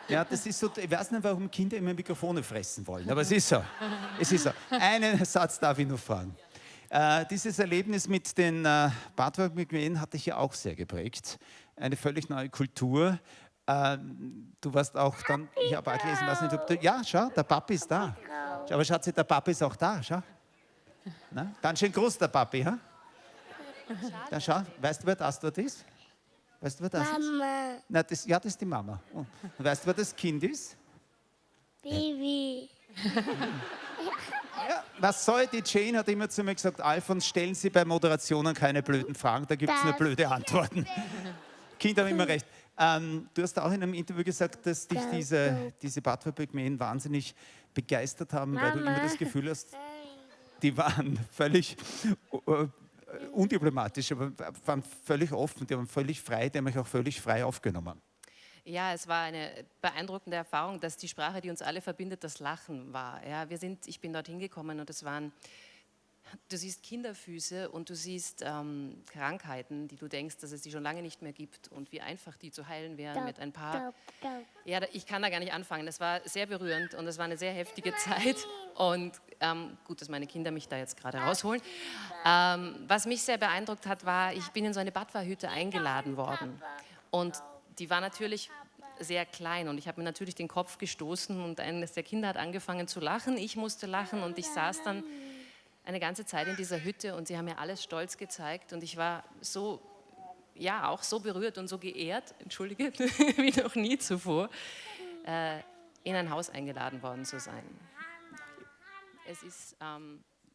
C: Ja, das ist so. Ich weiß nicht, warum Kinder immer Mikrofone fressen wollen. Aber es ist so. Es ist so. Einen Satz darf ich noch fragen. Dieses Erlebnis mit den Bartwolken hat dich ja auch sehr geprägt. Eine völlig neue Kultur. Du warst auch dann, ich habe auch gelesen, weiß nicht, ob du, ja, schau, der Papi ist da. Aber Schatzi, der Papi ist auch da, schau. Na, ganz schön groß, der Papi, ha? Dann schau, weißt du, wer das dort ist? Weißt du, wer das ist?
A: Mama,
C: Na, das ist die Mama. Und weißt du, wer das Kind ist?
A: Baby.
C: Ja, was soll die Jane hat immer zu mir gesagt, Alfons, stellen Sie bei Moderationen keine blöden Fragen, da gibt es nur blöde Antworten. Kinder haben immer recht. Du hast auch in einem Interview gesagt, dass dich diese Bartwolken wahnsinnig begeistert haben, weil du immer das Gefühl hast, die waren völlig undiplomatisch, aber waren völlig offen, die waren völlig frei, die haben mich auch völlig frei aufgenommen.
F: Ja, es war eine beeindruckende Erfahrung, dass die Sprache, die uns alle verbindet, das Lachen war. Ja, ich bin dort hingekommen und du siehst Kinderfüße und du siehst Krankheiten, die du denkst, dass es die schon lange nicht mehr gibt und wie einfach die zu heilen wären mit ein paar... Ja, ich kann da gar nicht anfangen. Das war sehr berührend und es war eine sehr heftige Zeit und gut, dass meine Kinder mich da jetzt gerade rausholen. Was mich sehr beeindruckt hat, war, ich bin in so eine Badwahhütte eingeladen worden und die war natürlich sehr klein und ich habe mir natürlich den Kopf gestoßen und eines der Kinder hat angefangen zu lachen, ich musste lachen und ich saß dann eine ganze Zeit in dieser Hütte und sie haben mir alles stolz gezeigt und ich war so, ja, auch so berührt und so geehrt, entschuldige, wie noch nie zuvor, in ein Haus eingeladen worden zu sein.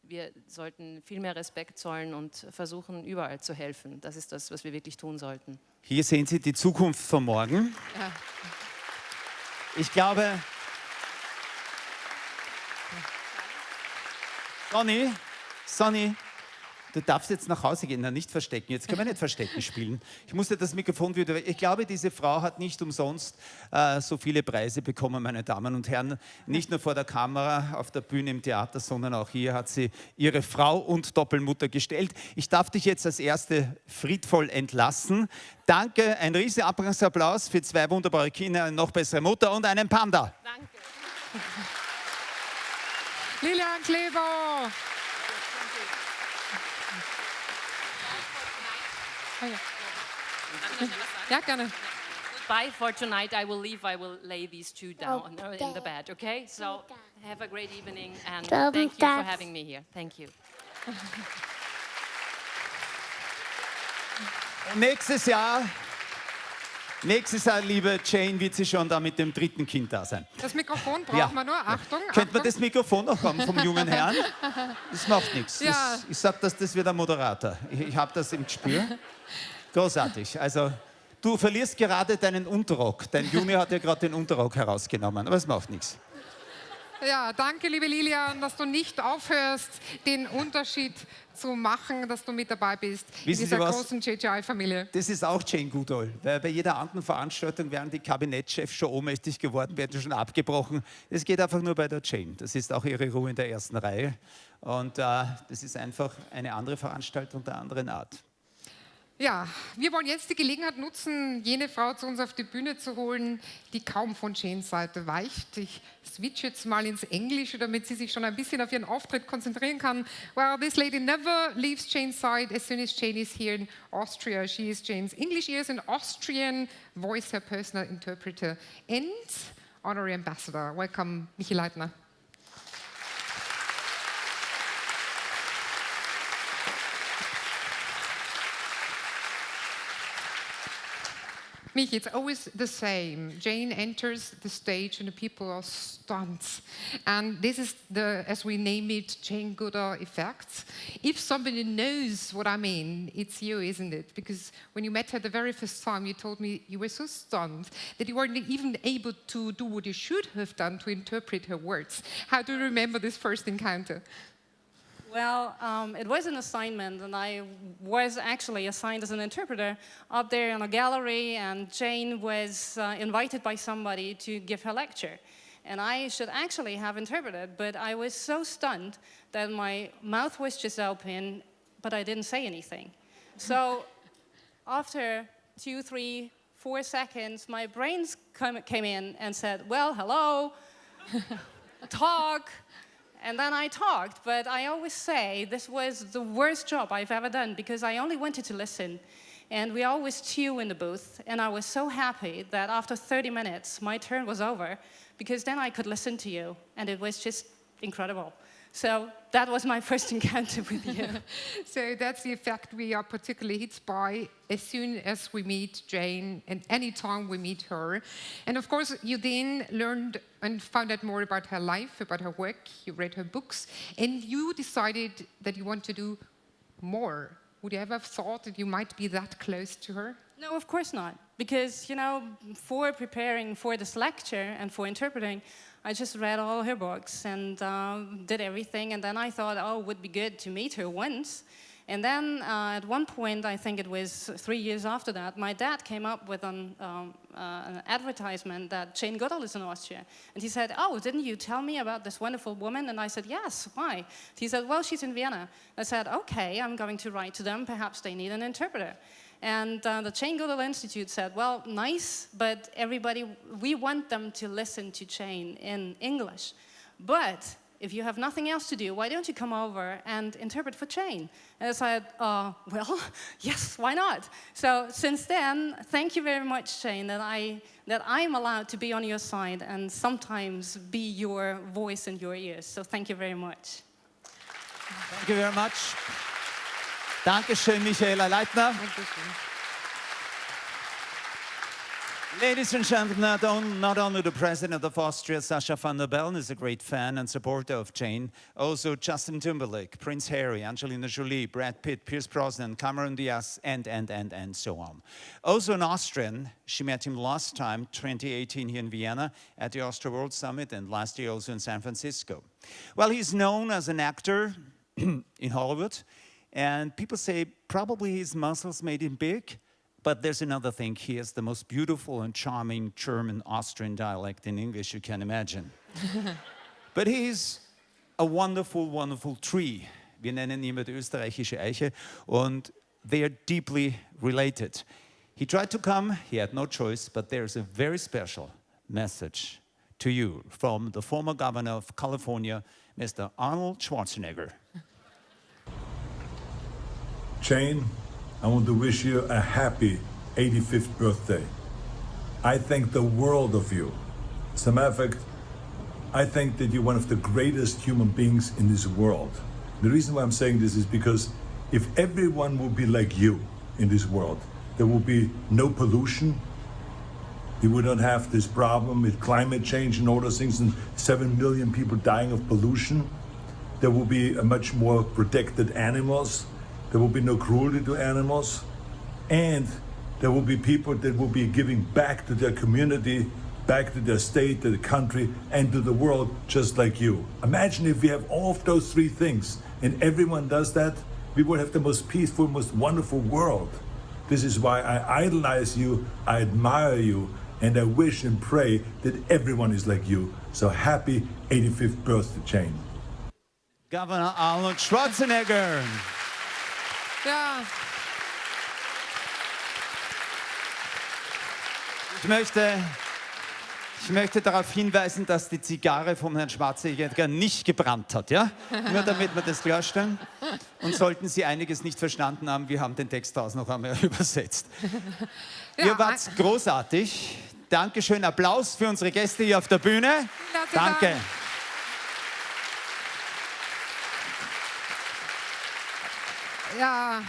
F: Wir sollten viel mehr Respekt zollen und versuchen, überall zu helfen. Das ist das, was wir wirklich tun sollten.
C: Hier sehen Sie die Zukunft von morgen.
B: Ja.
C: Ich glaube, Sonny, du darfst jetzt nach Hause gehen, nicht verstecken. Jetzt können wir nicht Verstecken spielen. Ich musste das Mikrofon wieder... Ich glaube, diese Frau hat nicht umsonst so viele Preise bekommen, meine Damen und Herren. Nicht nur vor der Kamera, auf der Bühne im Theater, sondern auch hier hat sie ihre Frau und Doppelmutter gestellt. Ich darf dich jetzt als Erste friedvoll entlassen. Danke, ein riesiger Abgangsapplaus für 2 wunderbare Kinder, eine noch bessere Mutter und einen Panda.
F: Danke.
B: Lilian Kleber. Oh, ja. Ja, gerne.
F: Bye for tonight. I will leave. I will lay these two down in the bed, okay? So have a great evening and thank you for having me here. Thank you.
C: Nächstes Jahr, liebe Jane, wird sie schon da mit dem 3. Kind da sein.
B: Das Mikrofon braucht man nur. Achtung.
C: Könnte man das Mikrofon noch haben vom jungen Herrn? Das macht nichts.
B: Ja.
C: Ich sage, das wird der Moderator. Ich habe das im Gespür. Großartig. Also, du verlierst gerade deinen Unterrock. Dein Junior hat ja gerade den Unterrock herausgenommen, aber es macht nichts.
B: Ja, danke, liebe Lilian, dass du nicht aufhörst, den Unterschied zu machen, dass du mit dabei bist in dieser großen JGI-Familie.
C: Das ist auch Jane Goodall, weil bei jeder anderen Veranstaltung wären die Kabinettschefs schon ohnmächtig geworden, werden schon abgebrochen. Es geht einfach nur bei der Jane. Das ist auch ihre Ruhe in der ersten Reihe. Und das ist einfach eine andere Veranstaltung der anderen Art.
B: Ja, wir wollen jetzt die Gelegenheit nutzen, jene Frau zu uns auf die Bühne zu holen, die kaum von Janes Seite weicht. Ich switch jetzt mal ins Englische, damit sie sich schon ein bisschen auf ihren Auftritt konzentrieren kann. Well, this lady never leaves Jane's side as soon as Jane is here in Austria. She is Jane's English ears and Austrian voice, her personal interpreter and honorary ambassador. Welcome, Michi Leitner. Mich, it's always the same. Jane enters the stage and the people are stunned. And this is the, as we name it, Jane Goodall effect. If somebody knows what I mean, it's you, isn't it? Because when you met her the very first time, you told me you were so stunned that you weren't even able to do what you should have done to interpret her words. How do you remember this first encounter?
K: Well, it was an assignment, and I was actually assigned as an interpreter up there in a gallery, and Jane was invited by somebody to give her lecture. And I should actually have interpreted, but I was so stunned that my mouth was just open, but I didn't say anything. So after 2, 3, 4 seconds, my brains came in and said, well, hello, talk. And then I talked, but I always say this was the worst job I've ever done because I only wanted to listen. And we always chew in the booth, and I was so happy that after 30 minutes, my turn was over because then I could listen to you, and it was just incredible. So that was my first encounter with you.
B: So that's the effect we are particularly hit by as soon as we meet Jane and any time we meet her. And of course, you then learned and found out more about her life, about her work. You read her books, and you decided that you want to do more. Would you ever have thought that you might be that close to her?
K: No, of course not. Because, you know, for preparing for this lecture and for interpreting, I just read all her books and did everything. And then I thought, oh, it would be good to meet her once. And then at one point, I think it was 3 years after that, my dad came up with an advertisement that Jane Goodall is in Austria. And he said, oh, didn't you tell me about this wonderful woman? And I said, yes, why? He said, well, she's in Vienna. I said, okay, I'm going to write to them. Perhaps they need an interpreter. And the Jane Goodall Institute said, well, nice, but everybody, we want them to listen to Jane in English. But if you have nothing else to do, why don't you come over and interpret for Jane? And I said, well, yes, why not? So since then, thank you very much, Jane, that I'm allowed to be on your side and sometimes be your voice in your ears. So thank you very much.
C: Thank you very much. Dankeschön, Michaela Leitner. Ladies and gentlemen, not only the President of Austria, Sascha van der Bellen, is a great fan and supporter of Jane, also Justin Timberlake, Prince Harry, Angelina Jolie, Brad Pitt, Pierce Brosnan, Cameron Diaz, and so on. Also an Austrian, she met him last time, 2018 here in Vienna, at the Austria World Summit, and last year also in San Francisco. Well, he's known as an actor in Hollywood, and people say probably his muscles made him big. But there's another thing. He has the most beautiful and charming German-Austrian dialect in English you can imagine. But he's a wonderful, wonderful tree. Wir nennen ihn die österreichische Eiche. Und they are deeply related. He tried to come. He had no choice. But there's a very special message to you from the former governor of California, Mr. Arnold Schwarzenegger.
L: Jane, I want to wish you a happy 85th birthday. I think the world of you. As a matter of fact, I think that you're one of the greatest human beings in this world. The reason why I'm saying this is because if everyone would be like you in this world, there would be no pollution. You would not have this problem with climate change and all those things and 7 million people dying of pollution. There will be a much more protected animals. There will be no cruelty to animals, and there will be people that will be giving back to their community, back to their state, to the country, and to the world, just like you. Imagine if we have all of those three things, and everyone does that, we would have the most peaceful, most wonderful world. This is why I idolize you, I admire you, and I wish and pray that everyone is like you. So happy 85th birthday, Jane.
C: Governor Arnold Schwarzenegger.
B: Ja.
C: Ich möchte darauf hinweisen, dass die Zigarre vom Herrn Schwarzenegger nicht gebrannt hat. Ja? Nur damit wir das klarstellen. Und sollten Sie einiges nicht verstanden haben, wir haben den Text daraus noch einmal übersetzt. Ja, ihr wart großartig. Dankeschön. Applaus für unsere Gäste hier auf der Bühne. Danke.
B: Ja,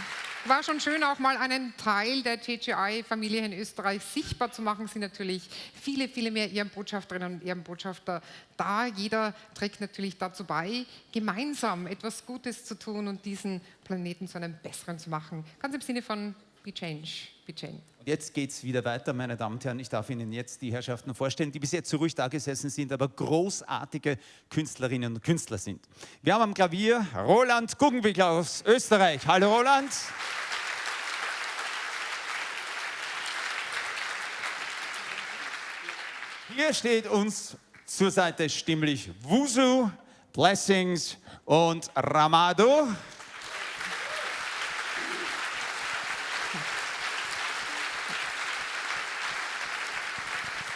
B: War schon schön, auch mal einen Teil der TGI-Familie in Österreich sichtbar zu machen. Es sind natürlich viele, viele mehr Ehrenbotschafterinnen und Ehrenbotschafter da. Jeder trägt natürlich dazu bei, gemeinsam etwas Gutes zu tun und diesen Planeten zu einem besseren zu machen. Ganz im Sinne von Be Change, Be Change.
C: Jetzt geht es wieder weiter, meine Damen und Herren. Ich darf Ihnen jetzt die Herrschaften vorstellen, die bis jetzt so ruhig da gesessen sind, aber großartige Künstlerinnen und Künstler sind. Wir haben am Klavier Roland Guggenbichler aus Österreich. Hallo Roland. Hier steht uns zur Seite stimmlich Wusu, Blessings und Ramado.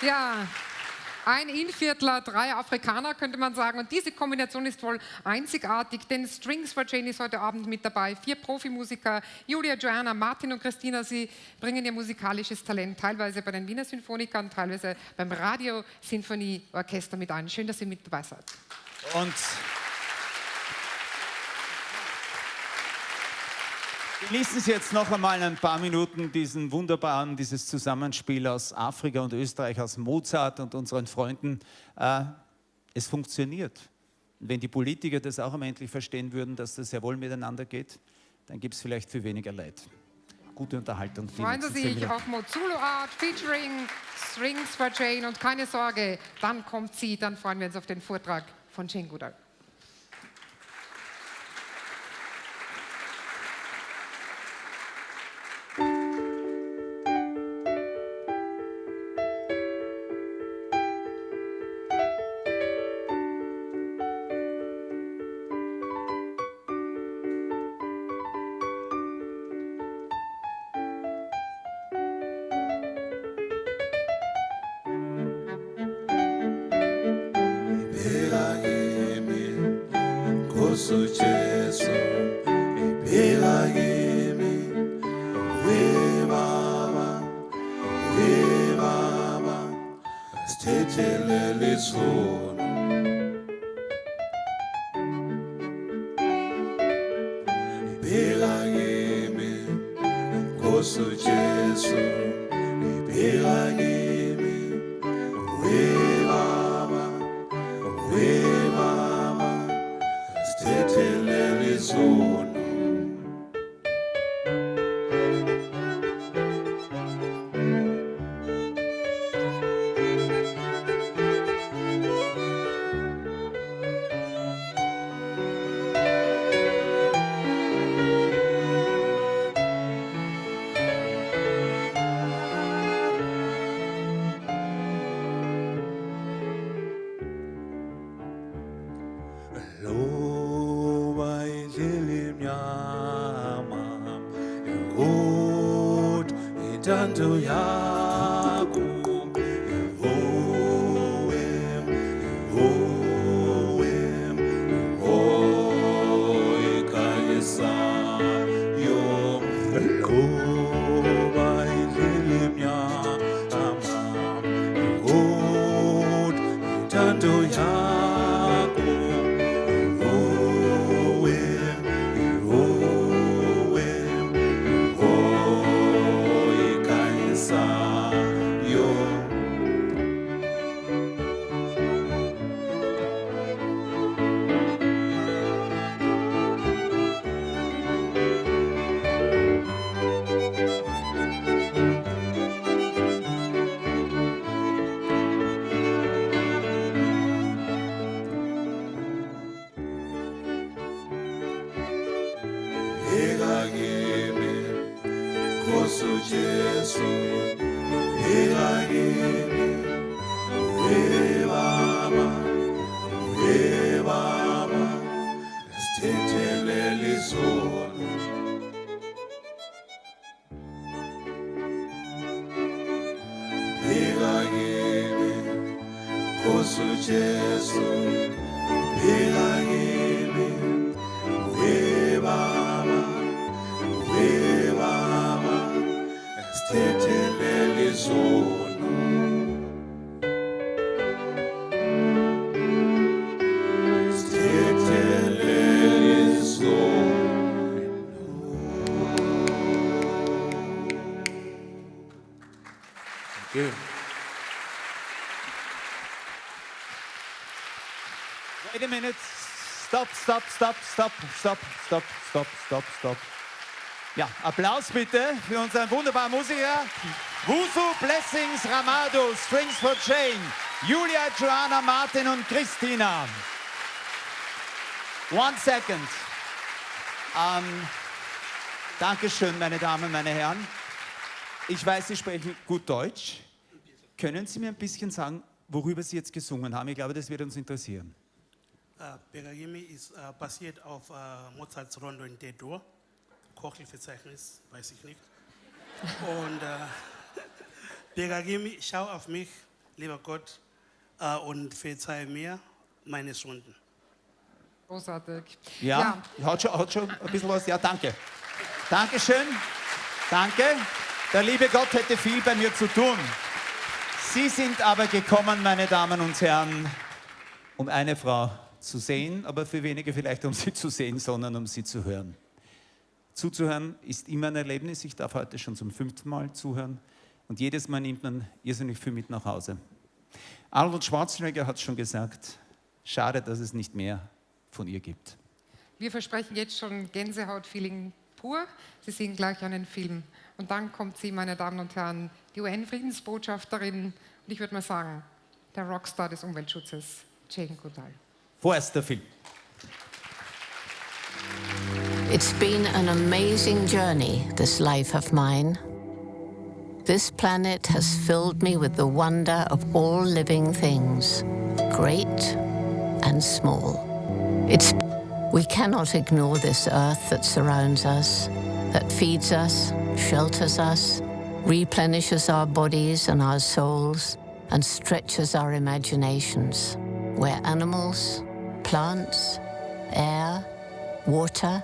B: Ja, ein Inviertler, 3 Afrikaner, könnte man sagen. Und diese Kombination ist wohl einzigartig, denn Strings for Jane ist heute Abend mit dabei. 4 Profimusiker, Julia, Joanna, Martin und Christina. Sie bringen ihr musikalisches Talent teilweise bei den Wiener Symphonikern, teilweise beim Radio-Sinfonieorchester mit ein. Schön, dass ihr mit dabei seid.
C: Und genießen Sie jetzt noch einmal ein paar Minuten dieses Zusammenspiel aus Afrika und Österreich, aus Mozart und unseren Freunden. Es funktioniert. Wenn die Politiker das auch endlich verstehen würden, dass das sehr wohl miteinander geht, dann gibt es vielleicht viel weniger Leid. Gute Unterhaltung.
B: Freuen Sie sich auf Mozulo Art featuring Strings for Jane und keine Sorge, dann kommt sie, dann freuen wir uns auf den Vortrag von Jane Goodall.
C: Good. Wait a minute. Stop. Ja, Applaus bitte für unseren wunderbaren Musiker. Wusu Blessings Ramado, Strings for Jane, Julia, Joanna, Martin und Christina. 1 second. Dankeschön, meine Damen, meine Herren. Ich weiß, Sie sprechen gut Deutsch. Können Sie mir ein bisschen sagen, worüber Sie jetzt gesungen haben? Ich glaube, das wird uns interessieren.
M: Peragimi ist basiert auf Mozarts Rondo in D-Dur. Kochverzeichnis, weiß ich nicht. Und Peragimi, schau auf mich, lieber Gott, und verzeih mir meine Sünden.
B: Großartig.
C: Ja, hat schon ein bisschen was. Ja, danke. Dankeschön. Danke. Der liebe Gott hätte viel bei mir zu tun. Sie sind aber gekommen, meine Damen und Herren, um eine Frau zu sehen, aber für wenige vielleicht um sie zu sehen, sondern um sie zu hören. Zuzuhören ist immer ein Erlebnis. Ich darf heute schon zum 5. Mal zuhören. Und jedes Mal nimmt man irrsinnig viel mit nach Hause. Arnold Schwarzenegger hat es schon gesagt, schade, dass es nicht mehr von ihr gibt.
B: Wir versprechen jetzt schon Gänsehaut-Feeling pur. Sie sehen gleich einen Film. Und dann kommt sie, meine Damen und Herren, die UN-Friedensbotschafterin. Und ich würde mal sagen, der Rockstar des Umweltschutzes, Jane Goodall.
C: Vorerst der Film.
D: It's been an amazing journey, this life of mine. This planet has filled me with the wonder of all living things, great and small. We cannot ignore this earth that surrounds us, that feeds us, shelters us, replenishes our bodies and our souls, and stretches our imaginations, where animals, plants, air, water,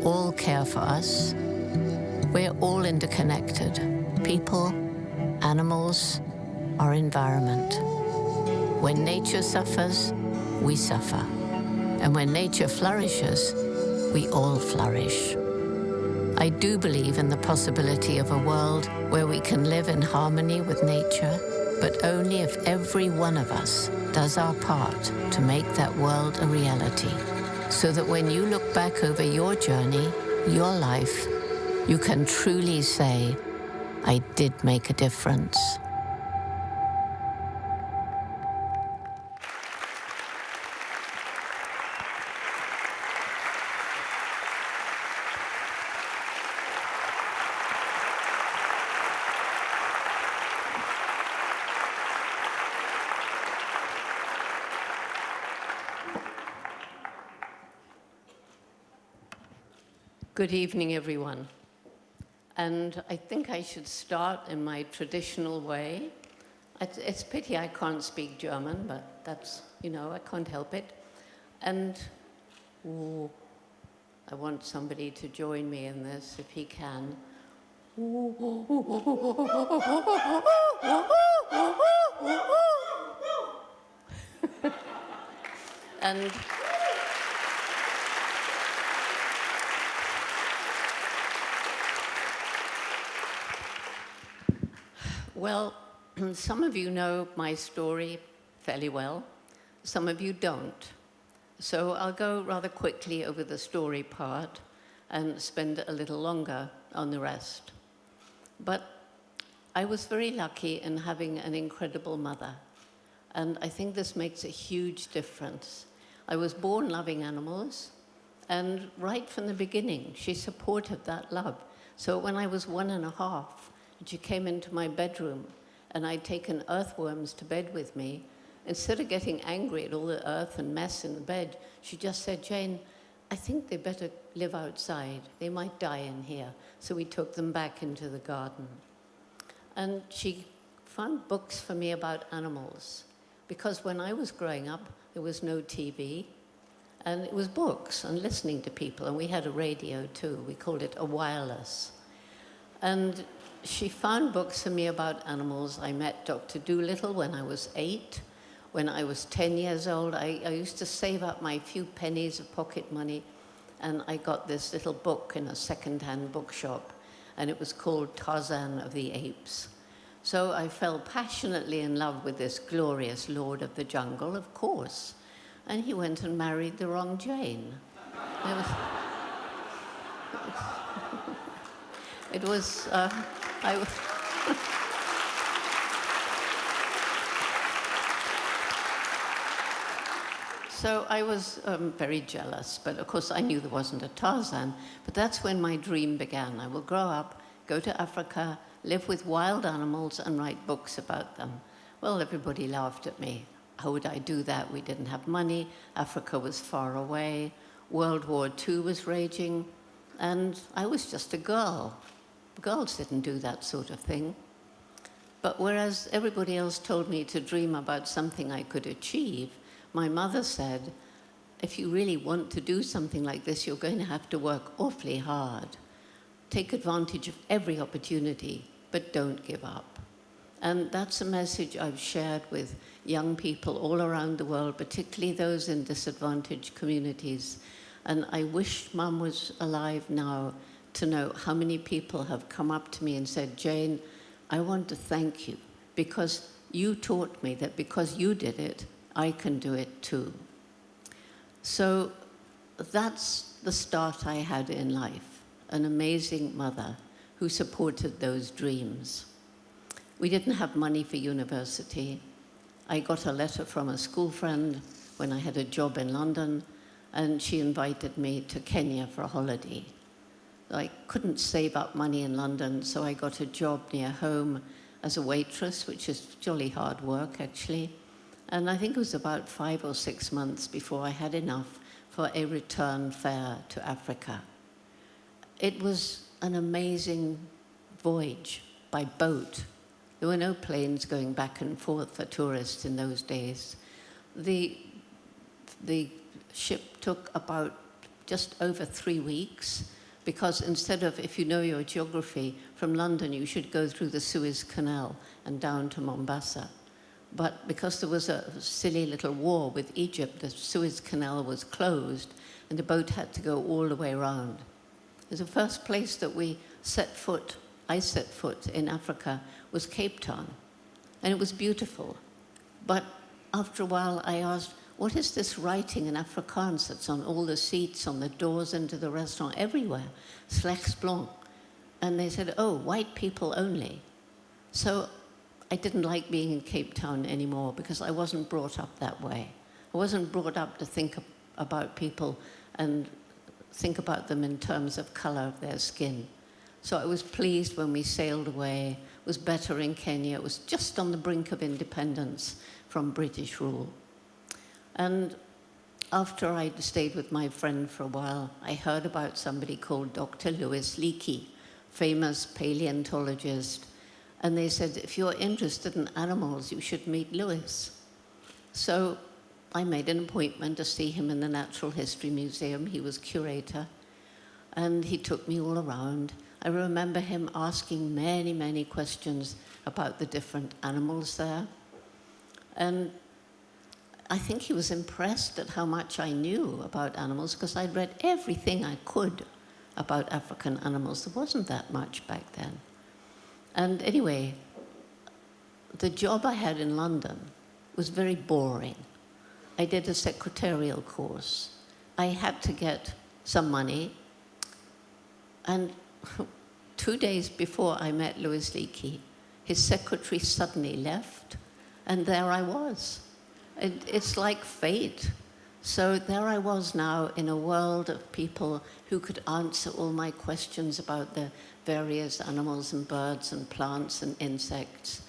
D: all care for us. We're all interconnected. People, animals, our environment. When nature suffers, we suffer. And when nature flourishes, we all flourish. I do believe in the possibility of a world where we can live in harmony with nature, but only if every one of us does our part to make that world a reality. So that when you look back over your journey, your life, you can truly say, I did make a difference. Good evening, everyone. And I think I should start in my traditional way. It's a pity I can't speak German, but that's, I can't help it. And I want somebody to join me in this, if he can. And well, some of you know my story fairly well. Some of you don't. So I'll go rather quickly over the story part and spend a little longer on the rest. But I was very lucky in having an incredible mother. And I think this makes a huge difference. I was born loving animals, and right from the beginning, she supported that love. So when I was 1.5, and she came into my bedroom, and I'd taken earthworms to bed with me, instead of getting angry at all the earth and mess in the bed, she just said, Jane, I think they better live outside. They might die in here. So we took them back into the garden. And she found books for me about animals, because when I was growing up, there was no TV, and it was books and listening to people, and we had a radio too. We called it a wireless. And she found books for me about animals. I met Dr. Dolittle when I was 8. When I was 10 years old, I used to save up my few pennies of pocket money, and I got this little book in a second-hand bookshop, and it was called Tarzan of the Apes. So I fell passionately in love with this glorious lord of the jungle, of course. And he went and married the wrong Jane. It was, it was So I was very jealous, but of course I knew there wasn't a Tarzan. But that's when my dream began. I will grow up, go to Africa, live with wild animals and write books about them. Well, everybody laughed at me. How would I do that? We didn't have money. Africa was far away. World War II was raging. And I was just a girl. Girls didn't do that sort of thing. But whereas everybody else told me to dream about something I could achieve, my mother said, if you really want to do something like this, you're going to have to work awfully hard. Take advantage of every opportunity, but don't give up. And that's a message I've shared with young people all around the world, particularly those in disadvantaged communities. And I wish Mum was alive now to know how many people have come up to me and said, Jane, I want to thank you because you taught me that because you did it, I can do it too. So that's the start I had in life, an amazing mother who supported those dreams. We didn't have money for university. I got a letter from a school friend when I had a job in London, and she invited me to Kenya for a holiday. I couldn't save up money in London, so I got a job near home as a waitress, which is jolly hard work, actually. And I think it was about 5 or 6 months before I had enough for a return fare to Africa. It was an amazing voyage by boat. There were no planes going back and forth for tourists in those days. The ship took about just over 3 weeks, because instead of, if you know your geography, from London you should go through the Suez Canal and down to Mombasa. But because there was a silly little war with Egypt, the Suez Canal was closed and the boat had to go all the way around. The first place that I set foot in Africa was Cape Town. And it was beautiful. But after a while I asked, what is this writing in Afrikaans that's on all the seats, on the doors into the restaurant, everywhere? Slechts blanc. And they said, oh, white people only. So I didn't like being in Cape Town anymore because I wasn't brought up that way. I wasn't brought up to think about people and think about them in terms of color of their skin. So I was pleased when we sailed away. It was better in Kenya. It was just on the brink of independence from British rule. And after I'd stayed with my friend for a while, I heard about somebody called Dr. Louis Leakey, famous paleontologist. And they said, if you're interested in animals, you should meet Louis. So I made an appointment to see him in the Natural History Museum. He was curator. And he took me all around. I remember him asking many, many questions about the different animals there. And I think he was impressed at how much I knew about animals because I'd read everything I could about African animals. There wasn't that much back then. And anyway, the job I had in London was very boring. I did a secretarial course. I had to get some money. And 2 days before I met Louis Leakey, his secretary suddenly left, and there I was. It's like fate. So there I was now in a world of people who could answer all my questions about the various animals and birds and plants and insects.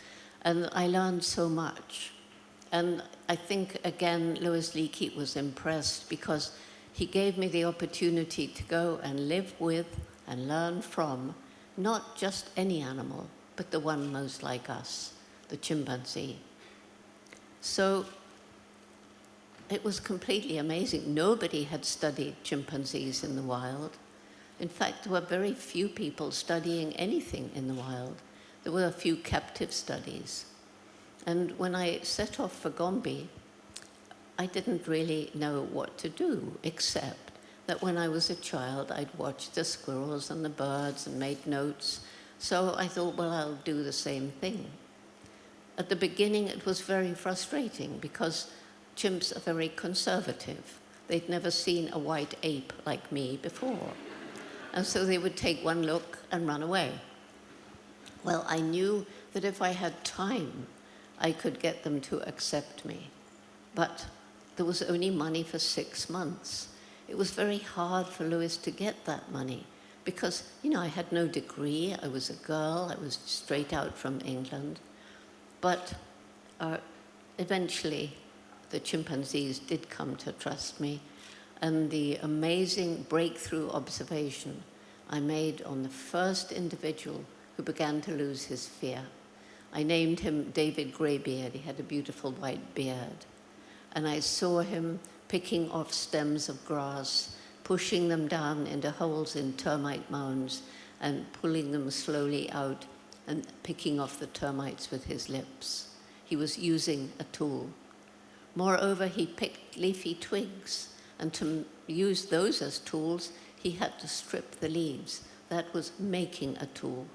D: And I learned so much. And I think, again, Louis Leakey was impressed because he gave me the opportunity to go and live with and learn from not just any animal, but the one most like us, the chimpanzee. So it was completely amazing. Nobody had studied chimpanzees in the wild. In fact, there were very few people studying anything in the wild. There were a few captive studies. And when I set off for Gombe, I didn't really know what to do, except that when I was a child, I'd watched the squirrels and the birds and made notes. So I thought, well, I'll do the same thing. at the beginning it was very frustrating because chimps are very conservative. They'd never seen a white ape like me before. And so they would take one look and run away. Well, I knew that if I had time, I could get them to accept me. But there was only money for 6 months. It was very hard for Lewis to get that money because, you know, I had no degree. I was a girl. I was straight out from England. But eventually, the chimpanzees did come to trust me. And the amazing breakthrough observation I made on the first individual who began to lose his fear. I named him David Greybeard. He had a beautiful white beard. And I saw him picking off stems of grass, pushing them down into holes in termite mounds, and pulling them slowly out and picking off the termites with his lips. He was using a tool. Moreover, he picked leafy twigs, and to use those as tools, he had to strip the leaves. That was making a tool.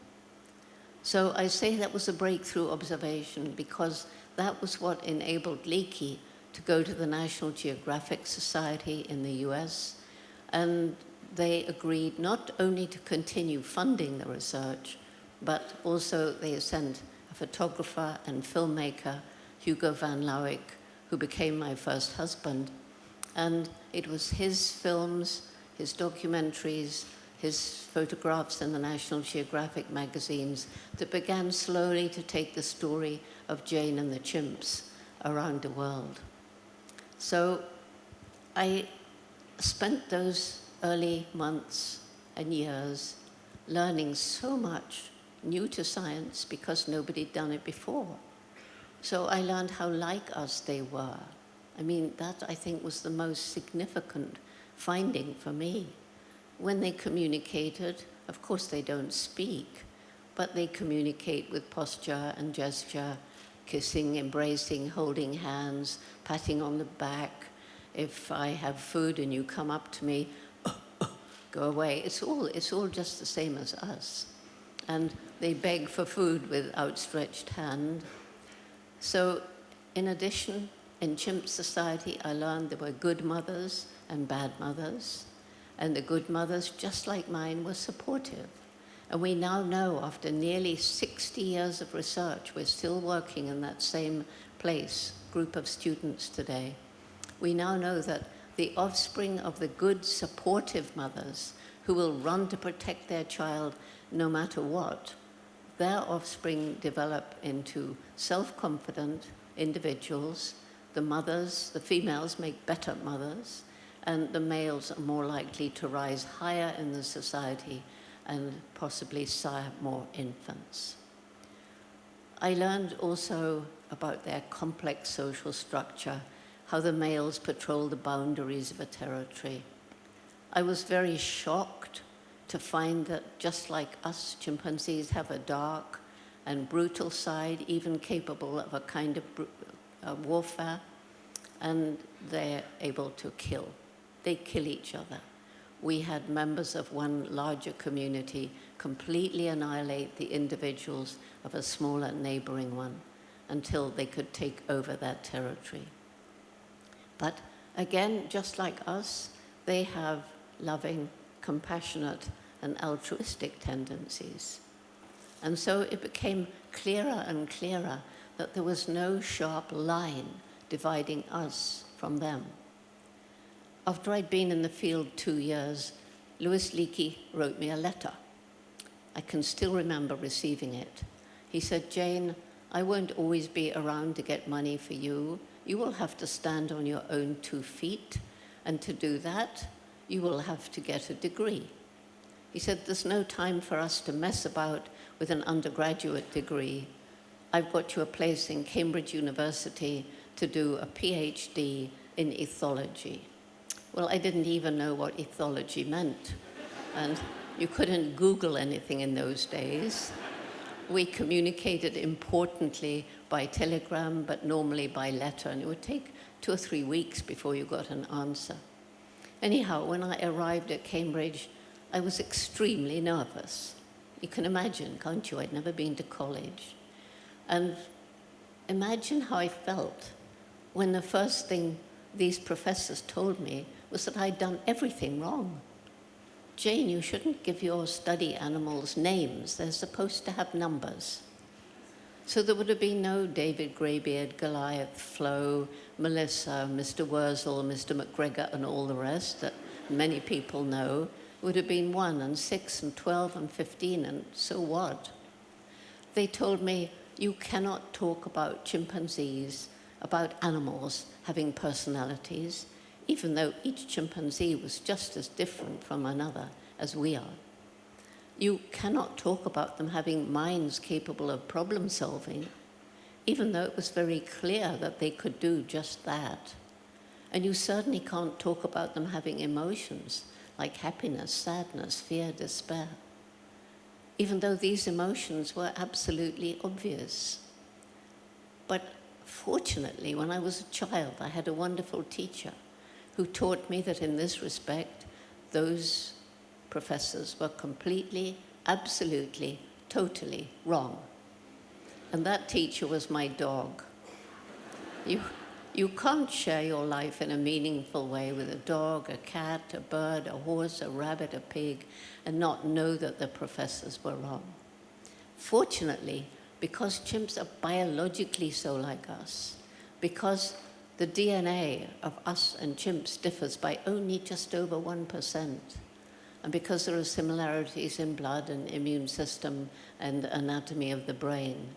D: So I say that was a breakthrough observation because that was what enabled Leakey to go to the National Geographic Society in the US, and they agreed not only to continue funding the research, but also they sent a photographer and filmmaker, Hugo van Lauwijk, who became my first husband. And it was his films, his documentaries, his photographs in the National Geographic magazines that began slowly to take the story of Jane and the chimps around the world. So I spent those early months and years learning so much new to science because nobody had done it before. So I learned how like us they were. I mean, that I think was the most significant finding for me. When they communicated, of course they don't speak, but they communicate with posture and gesture, kissing, embracing, holding hands, patting on the back. If I have food and you come up to me, go away. It's all just the same as us. And they beg for food with outstretched hand. So in addition, in chimp society, I learned there were good mothers and bad mothers. And the good mothers, just like mine, were supportive. And we now know, after nearly 60 years of research, we're still working in that same place, group of students today. We now know that the offspring of the good, supportive mothers who will run to protect their child no matter what, their offspring develop into self-confident individuals. The mothers, the females, make better mothers, and the males are more likely to rise higher in the society and possibly sire more infants. I learned also about their complex social structure, how the males patrol the boundaries of a territory. I was very shocked to find that just like us, chimpanzees have a dark and brutal side, even capable of a kind of warfare, and they're able to kill. They kill each other. We had members of one larger community completely annihilate the individuals of a smaller neighboring one until they could take over that territory. But again, just like us, they have loving, compassionate, and altruistic tendencies. And so it became clearer and clearer that there was no sharp line dividing us from them. After I'd been in the field 2 years, Louis Leakey wrote me a letter. I can still remember receiving it. He said, "Jane, I won't always be around to get money for you. You will have to stand on your own 2 feet, and to do that, you will have to get a degree." He said, "There's no time for us to mess about with an undergraduate degree. I've got you a place in Cambridge University to do a PhD in ethology." Well, I didn't even know what ethology meant. And you couldn't Google anything in those days. We communicated importantly by telegram, but normally by letter, and it would take 2 or 3 weeks before you got an answer. Anyhow, when I arrived at Cambridge, I was extremely nervous. You can imagine, can't you? I'd never been to college. And imagine how I felt when the first thing these professors told me was that I'd done everything wrong. Jane, you shouldn't give your study animals names. They're supposed to have numbers. So there would have been no David Greybeard, Goliath, Flo, Melissa, Mr. Wurzel, Mr. McGregor, and all the rest that many people know. It would have been 1 and 6 and 12 and 15, and so what? They told me, you cannot talk about chimpanzees, about animals having personalities, even though each chimpanzee was just as different from another as we are. You cannot talk about them having minds capable of problem solving, even though it was very clear that they could do just that. And you certainly can't talk about them having emotions like happiness, sadness, fear, despair, even though these emotions were absolutely obvious. But fortunately, when I was a child, I had a wonderful teacher who taught me that in this respect, those professors were completely, absolutely, totally wrong. And that teacher was my dog. You can't share your life in a meaningful way with a dog, a cat, a bird, a horse, a rabbit, a pig, and not know that the professors were wrong. Fortunately, because chimps are biologically so like us, because the DNA of us and chimps differs by only just over 1%, and because there are similarities in blood and immune system and anatomy of the brain,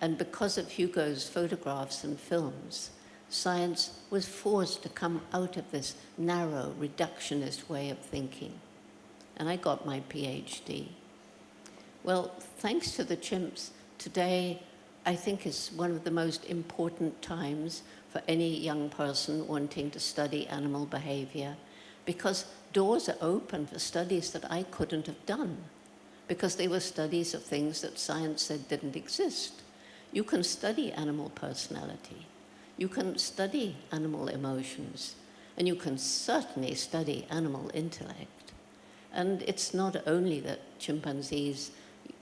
D: and because of Hugo's photographs and films, science was forced to come out of this narrow, reductionist way of thinking. And I got my PhD. Well, thanks to the chimps, today I think is one of the most important times for any young person wanting to study animal behavior, because doors are open for studies that I couldn't have done, because they were studies of things that science said didn't exist. You can study animal personality, you can study animal emotions, and you can certainly study animal intellect. And it's not only that chimpanzees,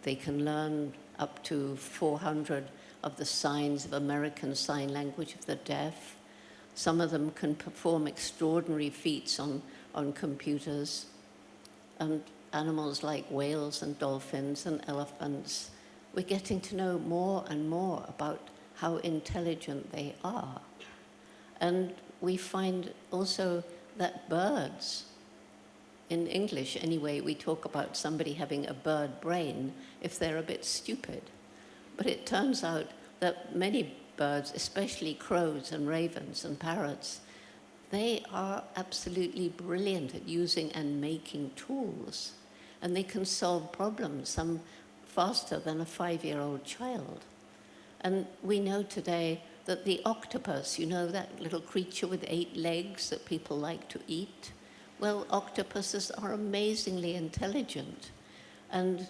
D: they can learn up to 400 of the signs of American Sign Language of the deaf. Some of them can perform extraordinary feats on computers. And animals like whales and dolphins and elephants, we're getting to know more and more about how intelligent they are. And we find also that birds, in English anyway, we talk about somebody having a bird brain if they're a bit stupid. But it turns out that many birds, especially crows and ravens and parrots, they are absolutely brilliant at using and making tools. And they can solve problems, some faster than a 5-year-old child. And we know today that the octopus, you know, that little creature with 8 legs that people like to eat, well, octopuses are amazingly intelligent. And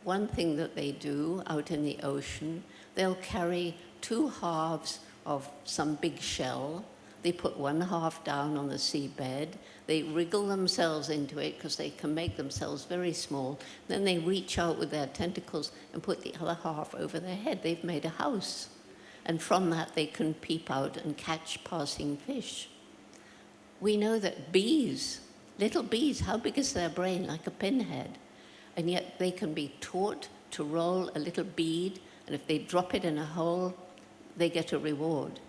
D: one thing that they do out in the ocean, they'll carry 2 halves of some big shell. They put 1 half down on the seabed. They wriggle themselves into it because they can make themselves very small. Then they reach out with their tentacles and put the other half over their head. They've made a house. And from that, they can peep out and catch passing fish. We know that bees, little bees, how big is their brain? Like a pinhead. And yet they can be taught to roll a little bead, and if they drop it in a hole, they get a reward.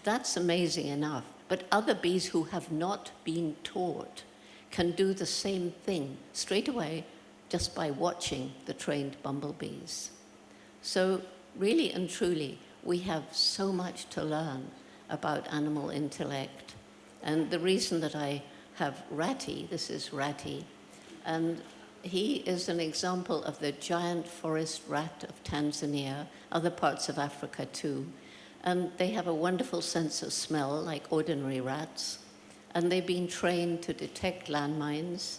D: That's amazing enough. But other bees who have not been taught can do the same thing straight away just by watching the trained bumblebees. So really and truly, we have so much to learn about animal intellect. And the reason that I have Ratty, this is Ratty, and he is an example of the giant forest rat of Tanzania, other parts of Africa too. And they have a wonderful sense of smell, like ordinary rats. And they've been trained to detect landmines.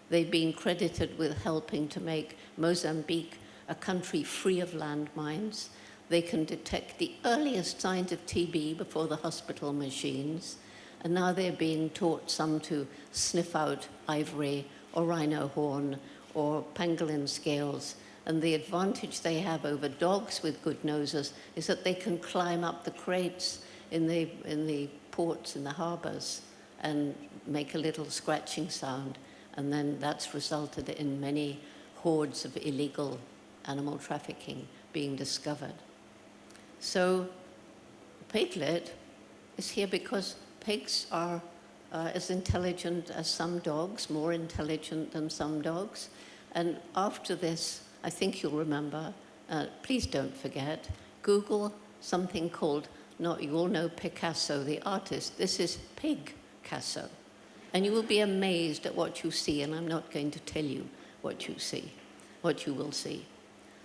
D: They've been credited with helping to make Mozambique a country free of landmines. They can detect the earliest signs of TB before the hospital machines. And now they're being taught some to sniff out ivory or rhino horn or pangolin scales And the advantage they have over dogs with good noses is that they can climb up the crates in the ports, in the harbors, and make a little scratching sound. And then that's resulted in many hordes of illegal animal trafficking being discovered. So Piglet is here because pigs are as intelligent as some dogs, more intelligent than some dogs. And after this, I think you'll remember, please don't forget, Google something called, you all know Picasso, the artist. This is Pigcasso. And you will be amazed at what you see, and I'm not going to tell you what you see, what you will see.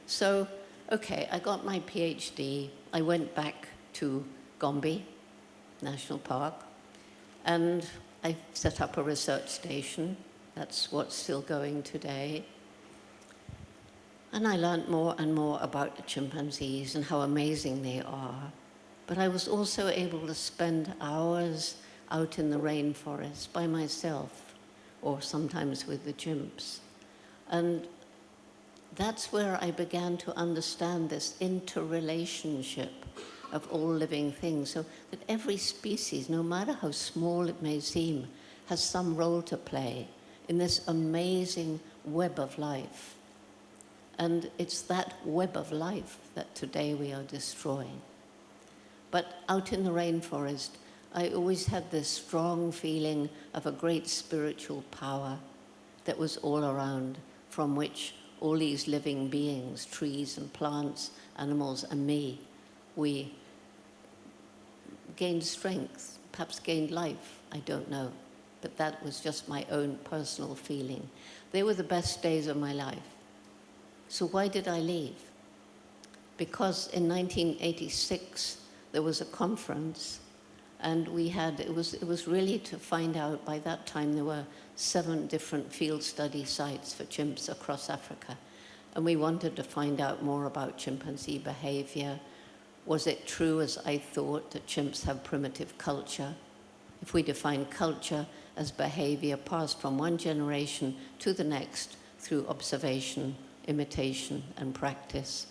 D: So, okay, I got my PhD. I went back to Gombe National Park, and I set up a research station. That's what's still going today. And I learned more and more about the chimpanzees and how amazing they are. But I was also able to spend hours out in the rainforest by myself, or sometimes with the chimps. And that's where I began to understand this interrelationship of all living things, so that every species, no matter how small it may seem, has some role to play in this amazing web of life. And it's that web of life that today we are destroying. But out in the rainforest, I always had this strong feeling of a great spiritual power that was all around, from which all these living beings, trees and plants, animals and me, we gained strength, perhaps gained life, I don't know. But that was just my own personal feeling. They were the best days of my life. So why did I leave? Because in 1986, there was a conference, and it was really to find out. By that time, there were 7 different field study sites for chimps across Africa. And we wanted to find out more about chimpanzee behavior. Was it true, as I thought, that chimps have primitive culture? If we define culture as behavior passed from one generation to the next through observation, imitation, and practice.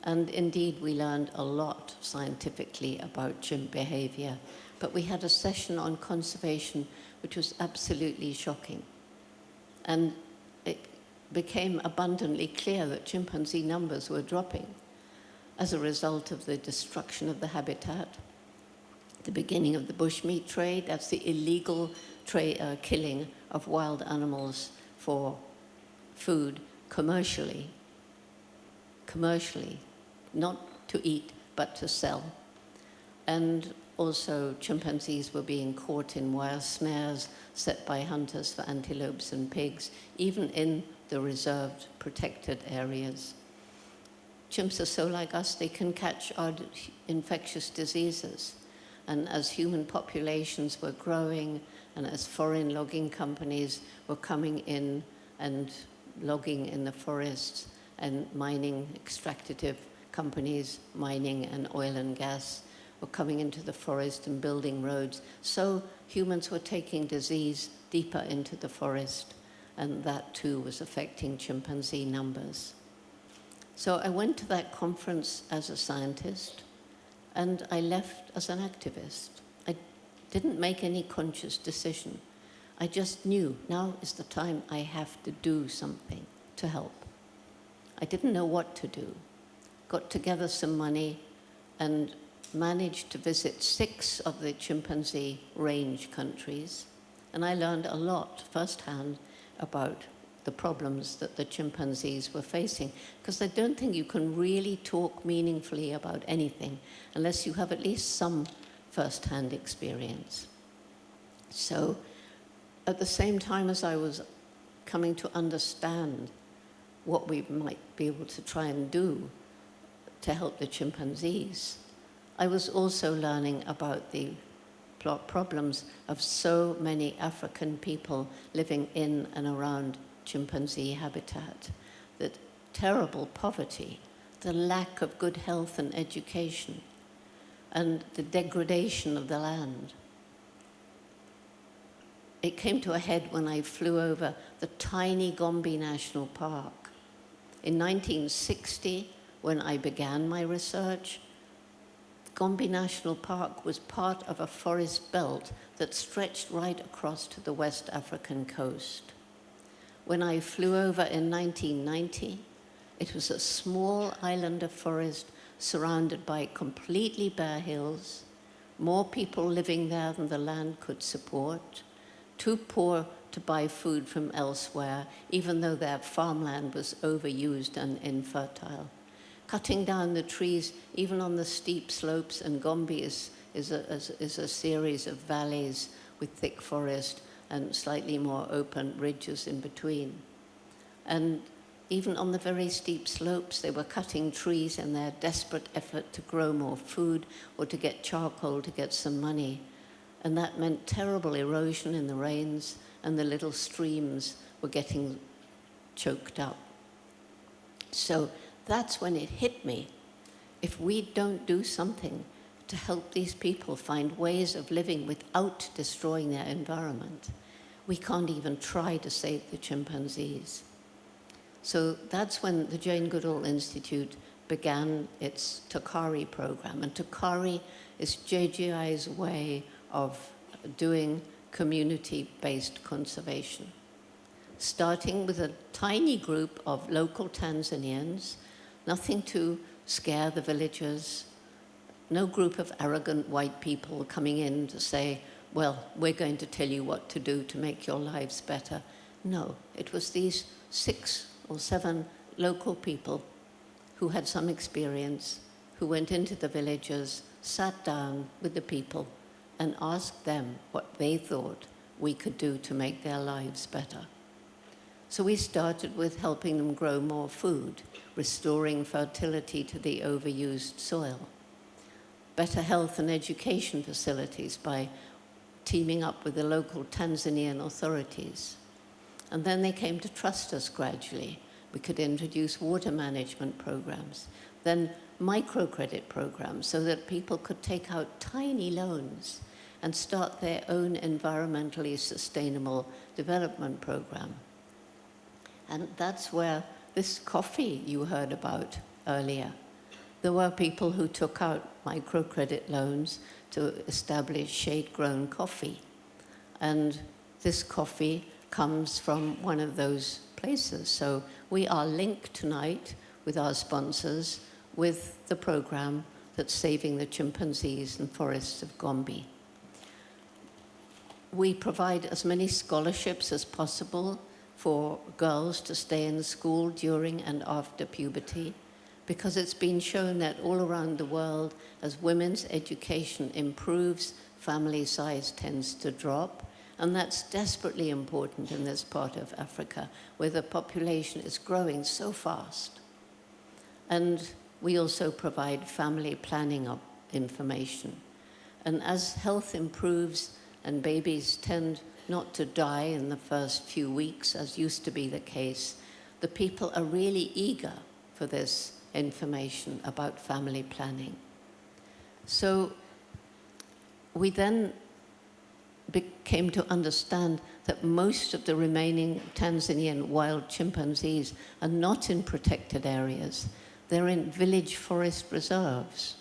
D: And indeed, we learned a lot scientifically about chimp behavior. But we had a session on conservation which was absolutely shocking. And it became abundantly clear that chimpanzee numbers were dropping as a result of the destruction of the habitat, the beginning of the bushmeat trade. That's the illegal killing of wild animals for food commercially, not to eat, but to sell. And also chimpanzees were being caught in wire snares set by hunters for antelopes and pigs, even in the reserved, protected areas. Chimps are so like us, they can catch infectious diseases. And as human populations were growing, and as foreign logging companies were coming in and logging in the forests, and mining, extractive companies, mining and oil and gas, were coming into the forest and building roads. So humans were taking disease deeper into the forest, and that too was affecting chimpanzee numbers. So I went to that conference as a scientist, and I left as an activist. I didn't make any conscious decision. I just knew now is the time I have to do something to help. I didn't know what to do. Got together some money and managed to visit 6 of the chimpanzee range countries. And I learned a lot firsthand about the problems that the chimpanzees were facing, because I don't think you can really talk meaningfully about anything unless you have at least some first-hand experience. So at the same time as I was coming to understand what we might be able to try and do to help the chimpanzees, I was also learning about the problems of so many African people living in and around chimpanzee habitat, that terrible poverty, the lack of good health and education, and the degradation of the land. It came to a head when I flew over the tiny Gombe National Park. In 1960, when I began my research, Gombe National Park was part of a forest belt that stretched right across to the West African coast. When I flew over in 1990, it was a small island of forest surrounded by completely bare hills, more people living there than the land could support, too poor to buy food from elsewhere, even though their farmland was overused and infertile. Cutting down the trees, even on the steep slopes, and Gombe is a series of valleys with thick forest and slightly more open ridges in between. And even on the very steep slopes, they were cutting trees in their desperate effort to grow more food or to get charcoal to get some money. And that meant terrible erosion in the rains, and the little streams were getting choked up. So that's when it hit me. If we don't do something to help these people find ways of living without destroying their environment, we can't even try to save the chimpanzees. So that's when the Jane Goodall Institute began its Tokari program. And Tokari is JGI's way of doing community-based conservation. Starting with a tiny group of local Tanzanians, nothing to scare the villagers, no group of arrogant white people coming in to say, well, we're going to tell you what to do to make your lives better. No, it was these 6 or 7 local people who had some experience, who went into the villages, sat down with the people, and asked them what they thought we could do to make their lives better. So we started with helping them grow more food, restoring fertility to the overused soil, better health and education facilities by teaming up with the local Tanzanian authorities. And then they came to trust us gradually. We could introduce water management programs, then microcredit programs so that people could take out tiny loans and start their own environmentally sustainable development program. And that's where this coffee you heard about earlier. There were people who took out microcredit loans to establish shade-grown coffee. And this coffee comes from one of those places. So we are linked tonight with our sponsors with the program that's saving the chimpanzees and forests of Gombe. We provide as many scholarships as possible for girls to stay in school during and after puberty, because it's been shown that all around the world, as women's education improves, family size tends to drop. And that's desperately important in this part of Africa, where the population is growing so fast. And we also provide family planning information. And as health improves and babies tend not to die in the first few weeks, as used to be the case, the people are really eager for this information about family planning. So we then came to understand that most of the remaining Tanzanian wild chimpanzees are not in protected areas. They're in village forest reserves.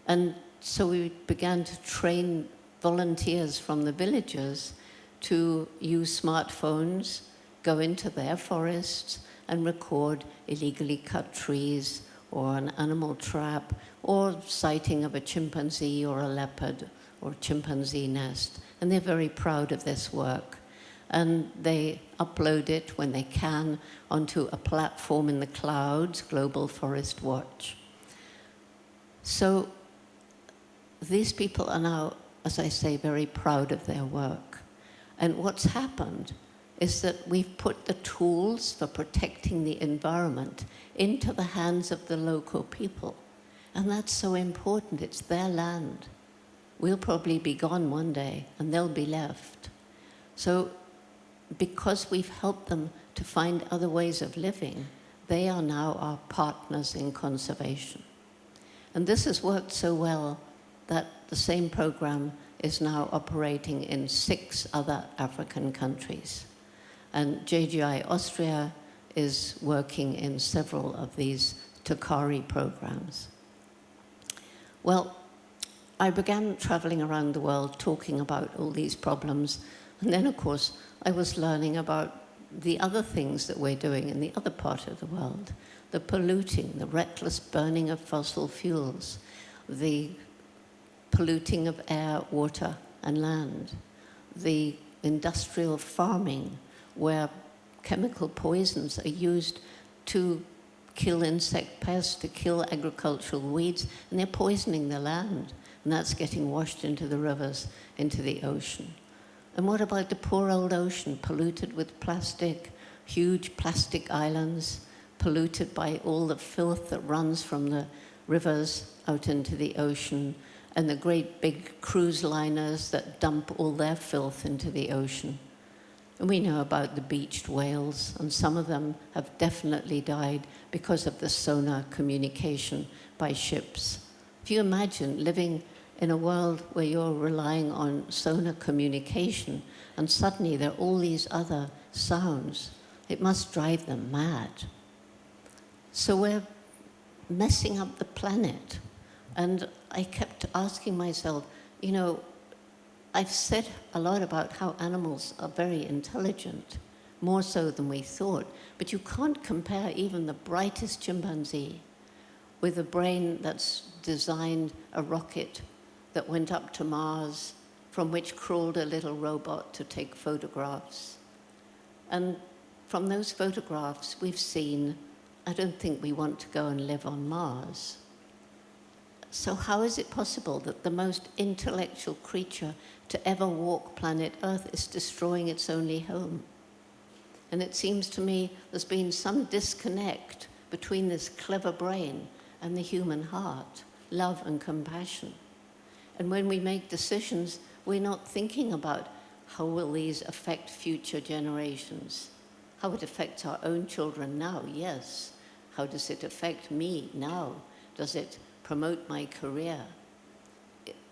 D: And so we began to train volunteers from the villages to use smartphones, go into their forests and record illegally cut trees or an animal trap or sighting of a chimpanzee or a leopard or chimpanzee nest. And they're very proud of this work. And they upload it when they can onto a platform in the clouds, Global Forest Watch. So these people are now, as I say, very proud of their work. And what's happened is that we've put the tools for protecting the environment into the hands of the local people. And that's so important. It's their land. We'll probably be gone one day, and they'll be left. So because we've helped them to find other ways of living, they are now our partners in conservation. And this has worked so well that the same program is now operating in 6 other African countries. And JGI Austria is working in several of these Takari programs. Well, I began traveling around the world talking about all these problems, and then, of course, I was learning about the other things that we're doing in the other part of the world, the polluting, the reckless burning of fossil fuels, the polluting of air, water, and land, the industrial farming where chemical poisons are used to kill insect pests, to kill agricultural weeds, and they're poisoning the land, and that's getting washed into the rivers, into the ocean. And what about the poor old ocean, polluted with plastic, huge plastic islands, polluted by all the filth that runs from the rivers out into the ocean, and the great big cruise liners that dump all their filth into the ocean. And we know about the beached whales, and some of them have definitely died because of the sonar communication by ships. If you imagine living in a world where you're relying on sonar communication, and suddenly there are all these other sounds, it must drive them mad. So we're messing up the planet. And I kept asking myself, you know, I've said a lot about how animals are very intelligent, more so than we thought, but you can't compare even the brightest chimpanzee with a brain that's designed a rocket that went up to Mars, from which crawled a little robot to take photographs. And from those photographs we've seen, I don't think we want to go and live on Mars. So how is it possible that the most intellectual creature to ever walk planet Earth is destroying its only home? And it seems to me there's been some disconnect between this clever brain and the human heart, love and compassion. And when we make decisions, we're not thinking about how will these affect future generations? How it affects our own children now, yes. How does it affect me now? Does it promote my career?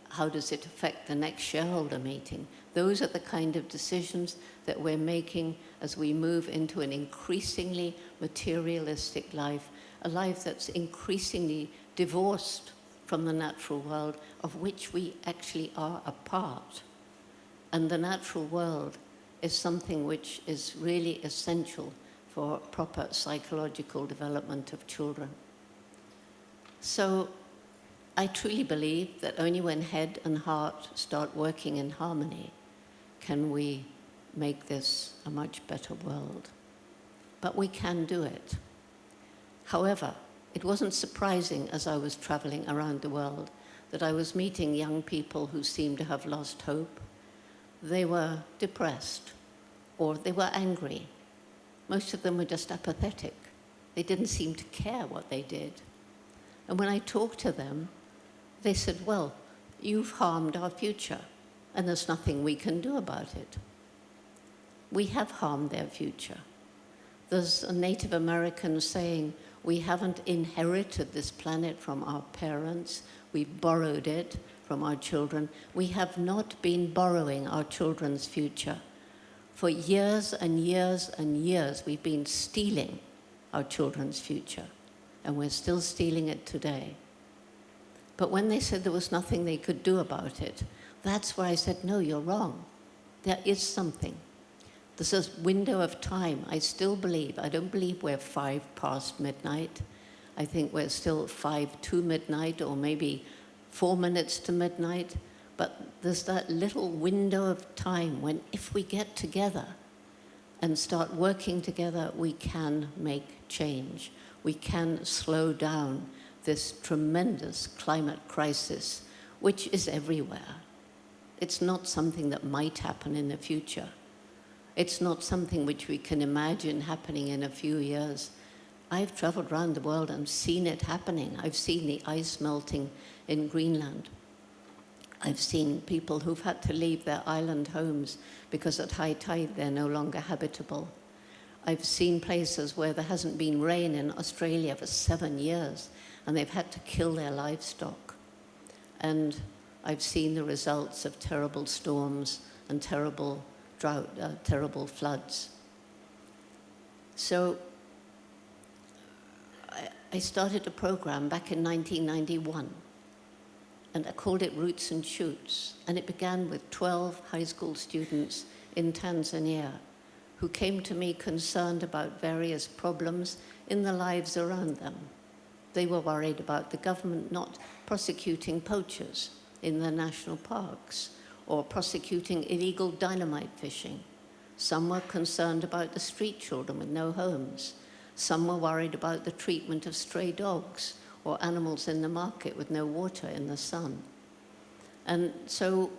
D: How does it affect the next shareholder meeting? Those are the kind of decisions that we're making as we move into an increasingly materialistic life, a life that's increasingly divorced from the natural world, of which we actually are a part. And the natural world is something which is really essential for proper psychological development of children. So I truly believe that only when head and heart start working in harmony can we make this a much better world. But we can do it. However, it wasn't surprising as I was traveling around the world that I was meeting young people who seemed to have lost hope. They were depressed, or they were angry. Most of them were just apathetic. They didn't seem to care what they did. And when I talked to them, they said, well, you've harmed our future, and there's nothing we can do about it. We have harmed their future. There's a Native American saying, we haven't inherited this planet from our parents, we've borrowed it from our children. We have not been borrowing our children's future. For years and years and years, we've been stealing our children's future, and we're still stealing it today. But when they said there was nothing they could do about it, that's where I said, no, you're wrong. There is something. There's a window of time. I still believe, I don't believe we're 5 past midnight. I think we're still 5 to midnight, or maybe 4 minutes to midnight. But there's that little window of time when if we get together and start working together, we can make change. We can slow down this tremendous climate crisis, which is everywhere. It's not something that might happen in the future. It's not something which we can imagine happening in a few years. I've traveled around the world and seen it happening. I've seen the ice melting in Greenland. I've seen people who've had to leave their island homes because at high tide they're no longer habitable. I've seen places where there hasn't been rain in Australia for 7 years, and they've had to kill their livestock. And I've seen the results of terrible storms and terrible drought, terrible floods. So I started a program back in 1991, and I called it Roots and Shoots, and it began with 12 high school students in Tanzania who came to me concerned about various problems in the lives around them. They were worried about the government not prosecuting poachers in the national parks or prosecuting illegal dynamite fishing. Some were concerned about the street children with no homes. Some were worried about the treatment of stray dogs or animals in the market with no water in the sun. And so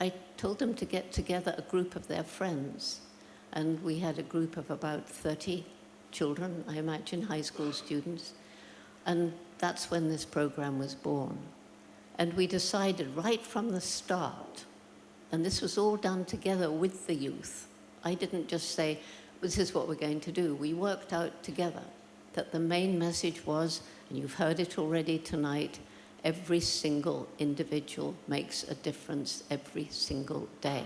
D: I told them to get together a group of their friends. And we had a group of about 30 children, I imagine, high school students. And that's when this program was born. And we decided right from the start, and this was all done together with the youth. I didn't just say, this is what we're going to do. We worked out together that the main message was, and you've heard it already tonight, every single individual makes a difference every single day.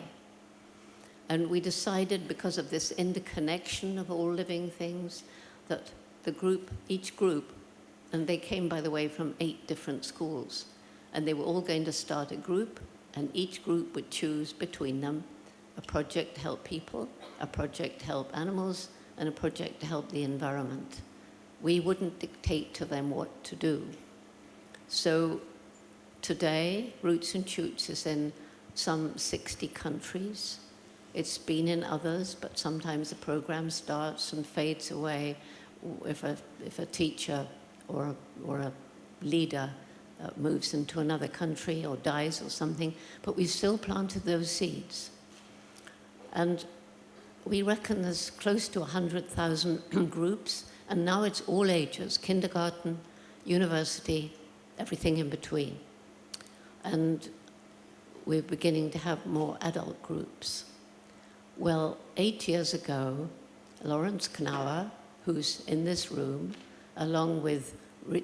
D: And we decided, because of this interconnection of all living things, that the group, each group, and they came, by the way, from 8 different schools, and they were all going to start a group, and each group would choose between them a project to help people, a project to help animals, and a project to help the environment. We wouldn't dictate to them what to do. So today, Roots and Shoots is in some 60 countries. It's been in others, but sometimes the program starts and fades away if a teacher or a leader moves into another country or dies or something, but we've still planted those seeds. And we reckon there's close to 100,000 groups, and now it's all ages, kindergarten, university, everything in between. And we're beginning to have more adult groups. Well, 8 years ago, Lawrence Knauer, who's in this room, along with, I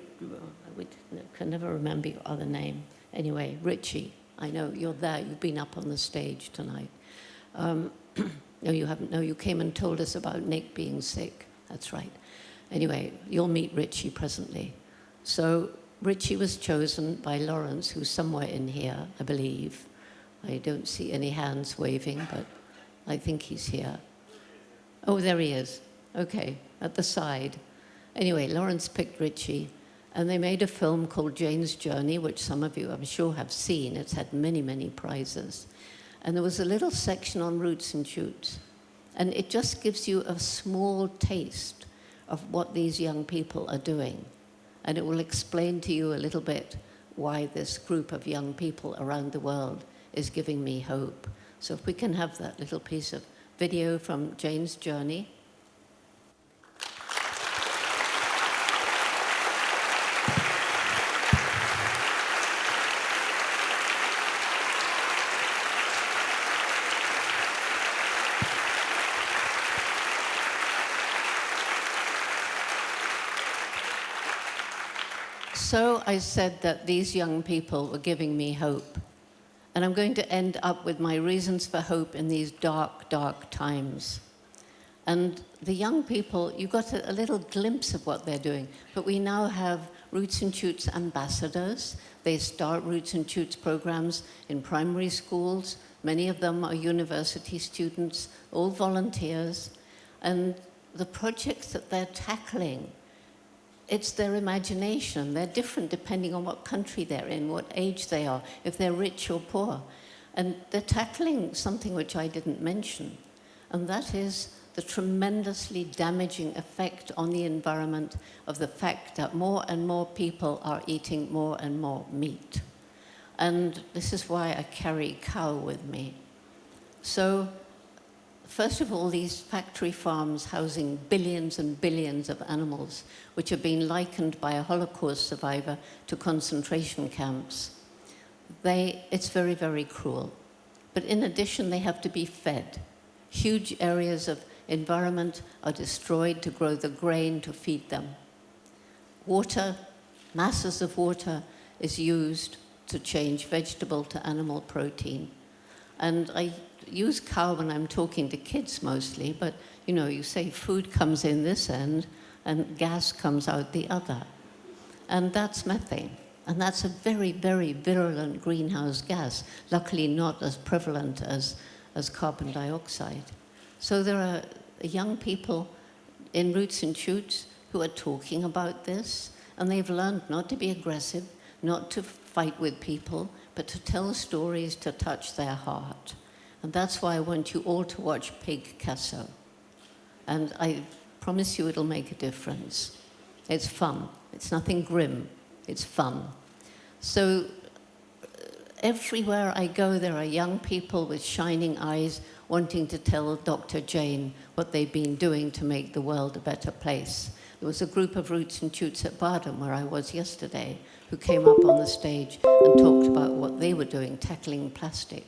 D: can never remember your other name. Anyway, Richie, I know you're there, you've been up on the stage tonight. No, you haven't. No, you came and told us about Nick being sick. That's right. Anyway, you'll meet Richie presently. So Richie was chosen by Lawrence, who's somewhere in here, I believe. I don't see any hands waving, but I think he's here. Oh, there he is. Okay, at the side. Anyway, Lawrence picked Richie, and they made a film called Jane's Journey, which some of you, I'm sure, have seen. It's had many, many prizes. And there was a little section on Roots and Shoots. And it just gives you a small taste of what these young people are doing. And it will explain to you a little bit why this group of young people around the world is giving me hope. So if we can have that little piece of video from Jane's Journey. So I said that these young people were giving me hope. And I'm going to end up with my reasons for hope in these dark, dark times. And the young people, you got a little glimpse of what they're doing. But we now have Roots and Shoots ambassadors. They start Roots and Shoots programs in primary schools. Many of them are university students, all volunteers. And the projects that they're tackling, it's their imagination. They're different depending on what country they're in, what age they are, if they're rich or poor. And they're tackling something which I didn't mention, and that is the tremendously damaging effect on the environment of the fact that more and more people are eating more and more meat. And this is why I carry cow with me. So, first of all, these factory farms housing billions and billions of animals, which have been likened by a Holocaust survivor to concentration camps, it's very, very cruel. But in addition, they have to be fed. Huge areas of environment are destroyed to grow the grain to feed them. Water, masses of water, is used to change vegetable to animal protein. And I use cow when I'm talking to kids mostly, but you know, you say food comes in this end, and gas comes out the other. And that's methane. And that's a very, very virulent greenhouse gas, luckily not as prevalent as carbon dioxide. So there are young people in Roots and Shoots who are talking about this, and they've learned not to be aggressive, not to fight with people, but to tell stories to touch their heart. And that's why I want you all to watch Picasso. And I promise you it'll make a difference. It's fun. It's nothing grim. It's fun. So everywhere I go, there are young people with shining eyes wanting to tell Dr. Jane what they've been doing to make the world a better place. There was a group of Roots and Shoots at Bardham, where I was yesterday, who came up on the stage and talked about what they were doing, tackling plastic.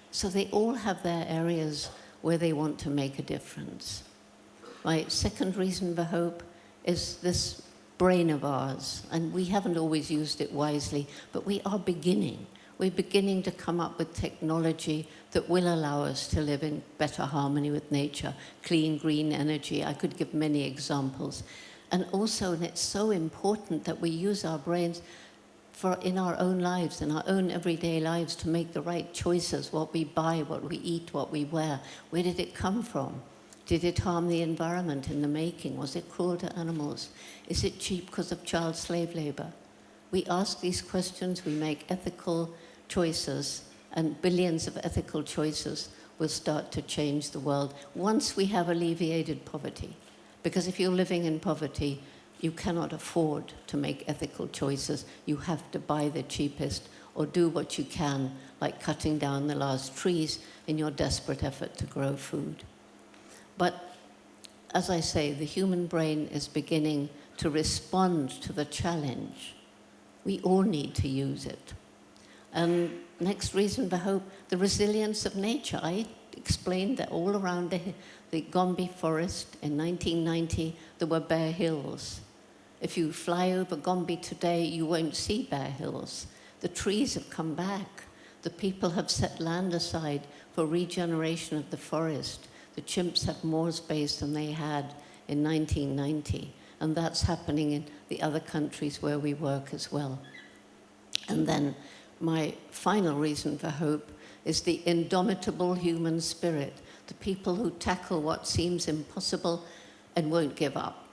D: So they all have their areas where they want to make a difference. My second reason for hope is this brain of ours, and we haven't always used it wisely, but we are beginning. We're beginning to come up with technology that will allow us to live in better harmony with nature, clean, green energy. I could give many examples. And also, and it's so important that we use our brains in our own lives, in our own everyday lives, to make the right choices, what we buy, what we eat, what we wear. Where did it come from? Did it harm the environment in the making? Was it cruel to animals? Is it cheap because of child slave labor? We ask these questions, we make ethical choices, and billions of ethical choices will start to change the world once we have alleviated poverty. Because if you're living in poverty, you cannot afford to make ethical choices. You have to buy the cheapest or do what you can, like cutting down the last trees in your desperate effort to grow food. But as I say, the human brain is beginning to respond to the challenge. We all need to use it. And next reason for hope, the resilience of nature. I explained that all around the Gombe forest in 1990, there were bare hills. If you fly over Gombe today, you won't see bare hills. The trees have come back. The people have set land aside for regeneration of the forest. The chimps have more space than they had in 1990. And that's happening in the other countries where we work as well. And then my final reason for hope is the indomitable human spirit, the people who tackle what seems impossible and won't give up.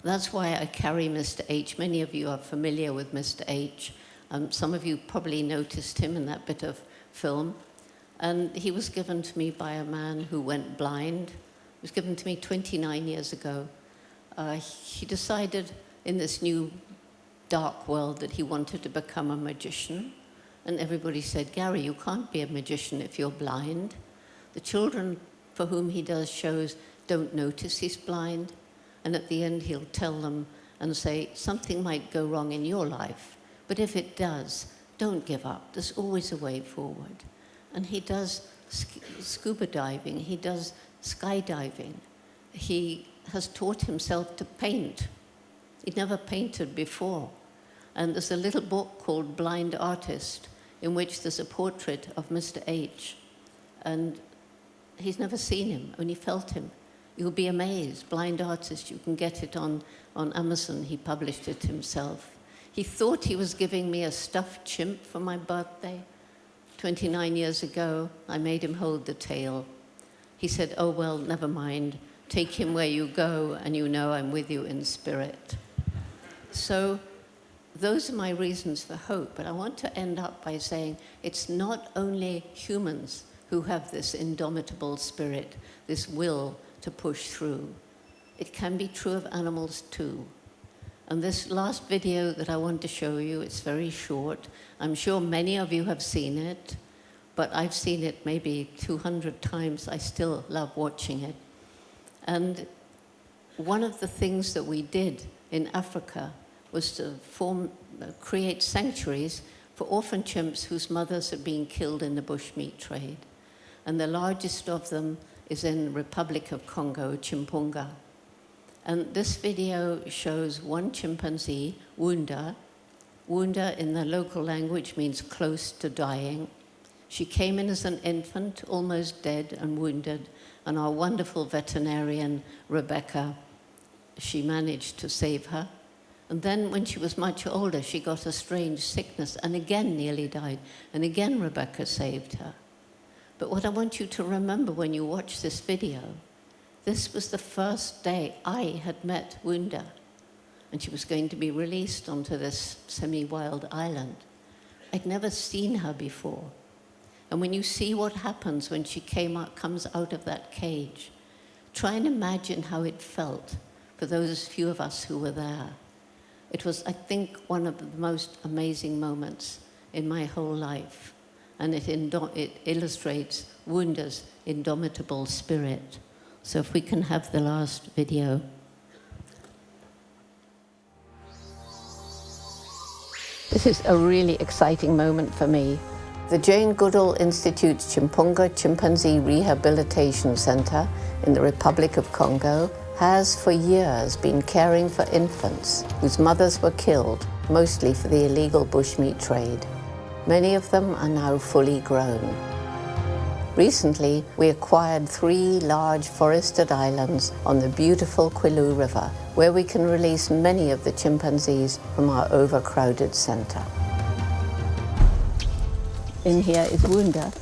D: That's why I carry Mr. H. Many of you are familiar with Mr. H. Some of you probably noticed him in that bit of film. And he was given to me by a man who went blind. It was given to me 29 years ago. He decided in this new dark world that he wanted to become a magician. And everybody said, Gary, you can't be a magician if you're blind. The children for whom he does shows don't notice he's blind. And at the end, he'll tell them and say, something might go wrong in your life. But if it does, don't give up. There's always a way forward. And he does scuba diving. He does skydiving. He has taught himself to paint. He'd never painted before. And there's a little book called Blind Artist, in which there's a portrait of Mr. H. And he's never seen him, only felt him. You'll be amazed. Blind Artist, you can get it on Amazon. He published it himself. He thought he was giving me a stuffed chimp for my birthday. 29 years ago, I made him hold the tail. He said, oh, well, never mind. Take him where you go, and you know I'm with you in spirit. So those are my reasons for hope. But I want to end up by saying it's not only humans who have this indomitable spirit, this will to push through. It can be true of animals too. And this last video that I want to show you, it's very short. I'm sure many of you have seen it, but I've seen it maybe 200 times. I still love watching it. And one of the things that we did in Africa was to create sanctuaries for orphan chimps whose mothers had been killed in the bushmeat trade. And the largest of them is in Republic of Congo, Chimpunga. And this video shows one chimpanzee, Wunda. Wunda in the local language means close to dying. She came in as an infant, almost dead and wounded, and our wonderful veterinarian, Rebecca, she managed to save her. And then when she was much older, she got a strange sickness and again nearly died. And again, Rebecca saved her. But what I want you to remember when you watch this video, this was the first day I had met Wunda. And she was going to be released onto this semi-wild island. I'd never seen her before. And when you see what happens when she comes out of that cage, try and imagine how it felt for those few of us who were there. It was, I think, one of the most amazing moments in my whole life. And it illustrates Wunda's indomitable spirit. So if we can have the last video. This is a really exciting moment for me. The Jane Goodall Institute's Chimpunga Chimpanzee Rehabilitation Center in the Republic of Congo has for years been caring for infants whose mothers were killed, mostly for the illegal bushmeat trade. Many of them are now fully grown. Recently, we acquired 3 large forested islands on the beautiful Kwilu River, where we can release many of the chimpanzees from our overcrowded center. In here is Wunda,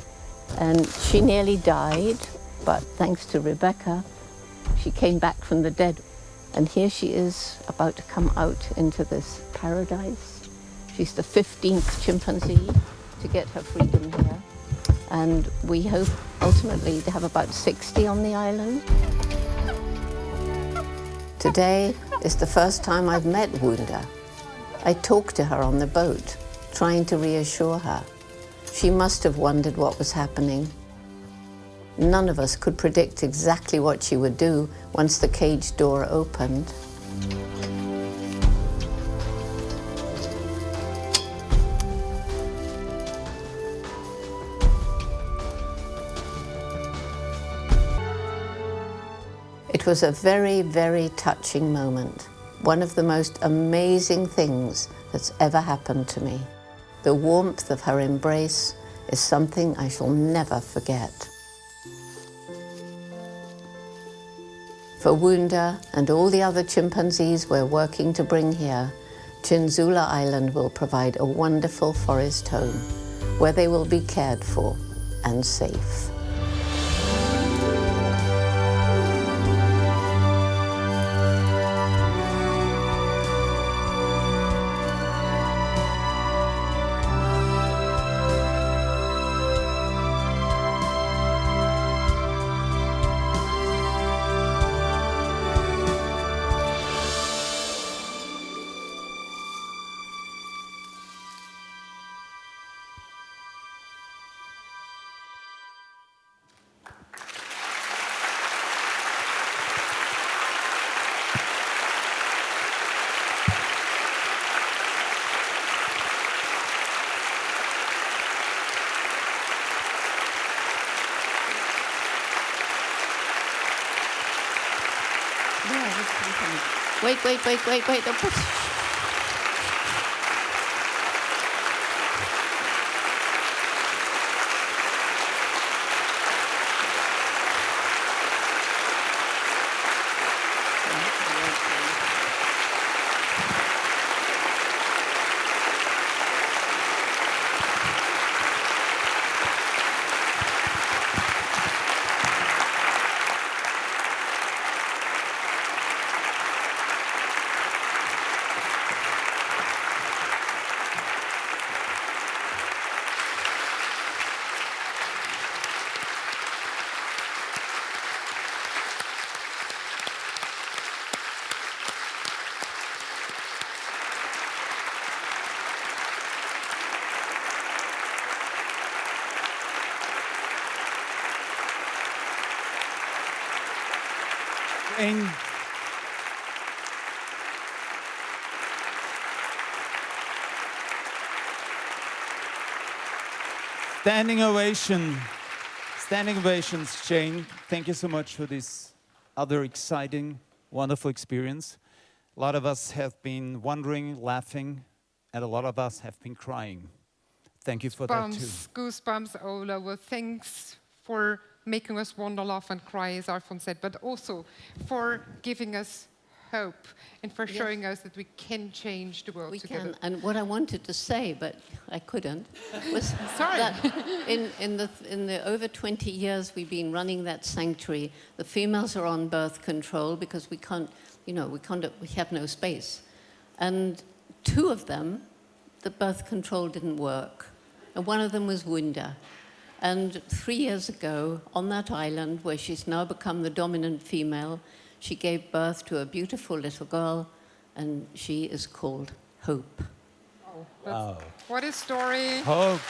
D: and she nearly died, but thanks to Rebecca, she came back from the dead. And here she is about to come out into this paradise. She's the 15th chimpanzee to get her freedom here. And we hope ultimately to have about 60 on the island. Today is the first time I've met Wunda. I talked to her on the boat, trying to reassure her. She must have wondered what was happening. None of us could predict exactly what she would do once the cage door opened. It was a very, very touching moment. One of the most amazing things that's ever happened to me. The warmth of her embrace is something I shall never forget. For Wunda and all the other chimpanzees we're working to bring here, Chinzula Island will provide a wonderful forest home where they will be cared for and safe. Wait, don't push.
C: Jane. Standing ovation. Standing ovations, Jane. Thank you so much for this other exciting, wonderful experience. A lot of us have been wondering, laughing, and a lot of us have been crying. Thank you for that too.
B: Goosebumps all over. Thanks for making us wonder, laugh, and cry, as Alphonse said, but also for giving us hope and for showing us that we can change the world
D: We
B: together.
D: can. And what I wanted to say, but I couldn't, was
B: Sorry.
D: that in the over 20 years we've been running that sanctuary, the females are on birth control because we can't, we have no space. And 2 of them, the birth control didn't work. And one of them was Wunda. And 3 years ago, on that island, where she's now become the dominant female, she gave birth to a beautiful little girl, and she is called Hope.
B: Oh, wow. What a story.
C: Hope.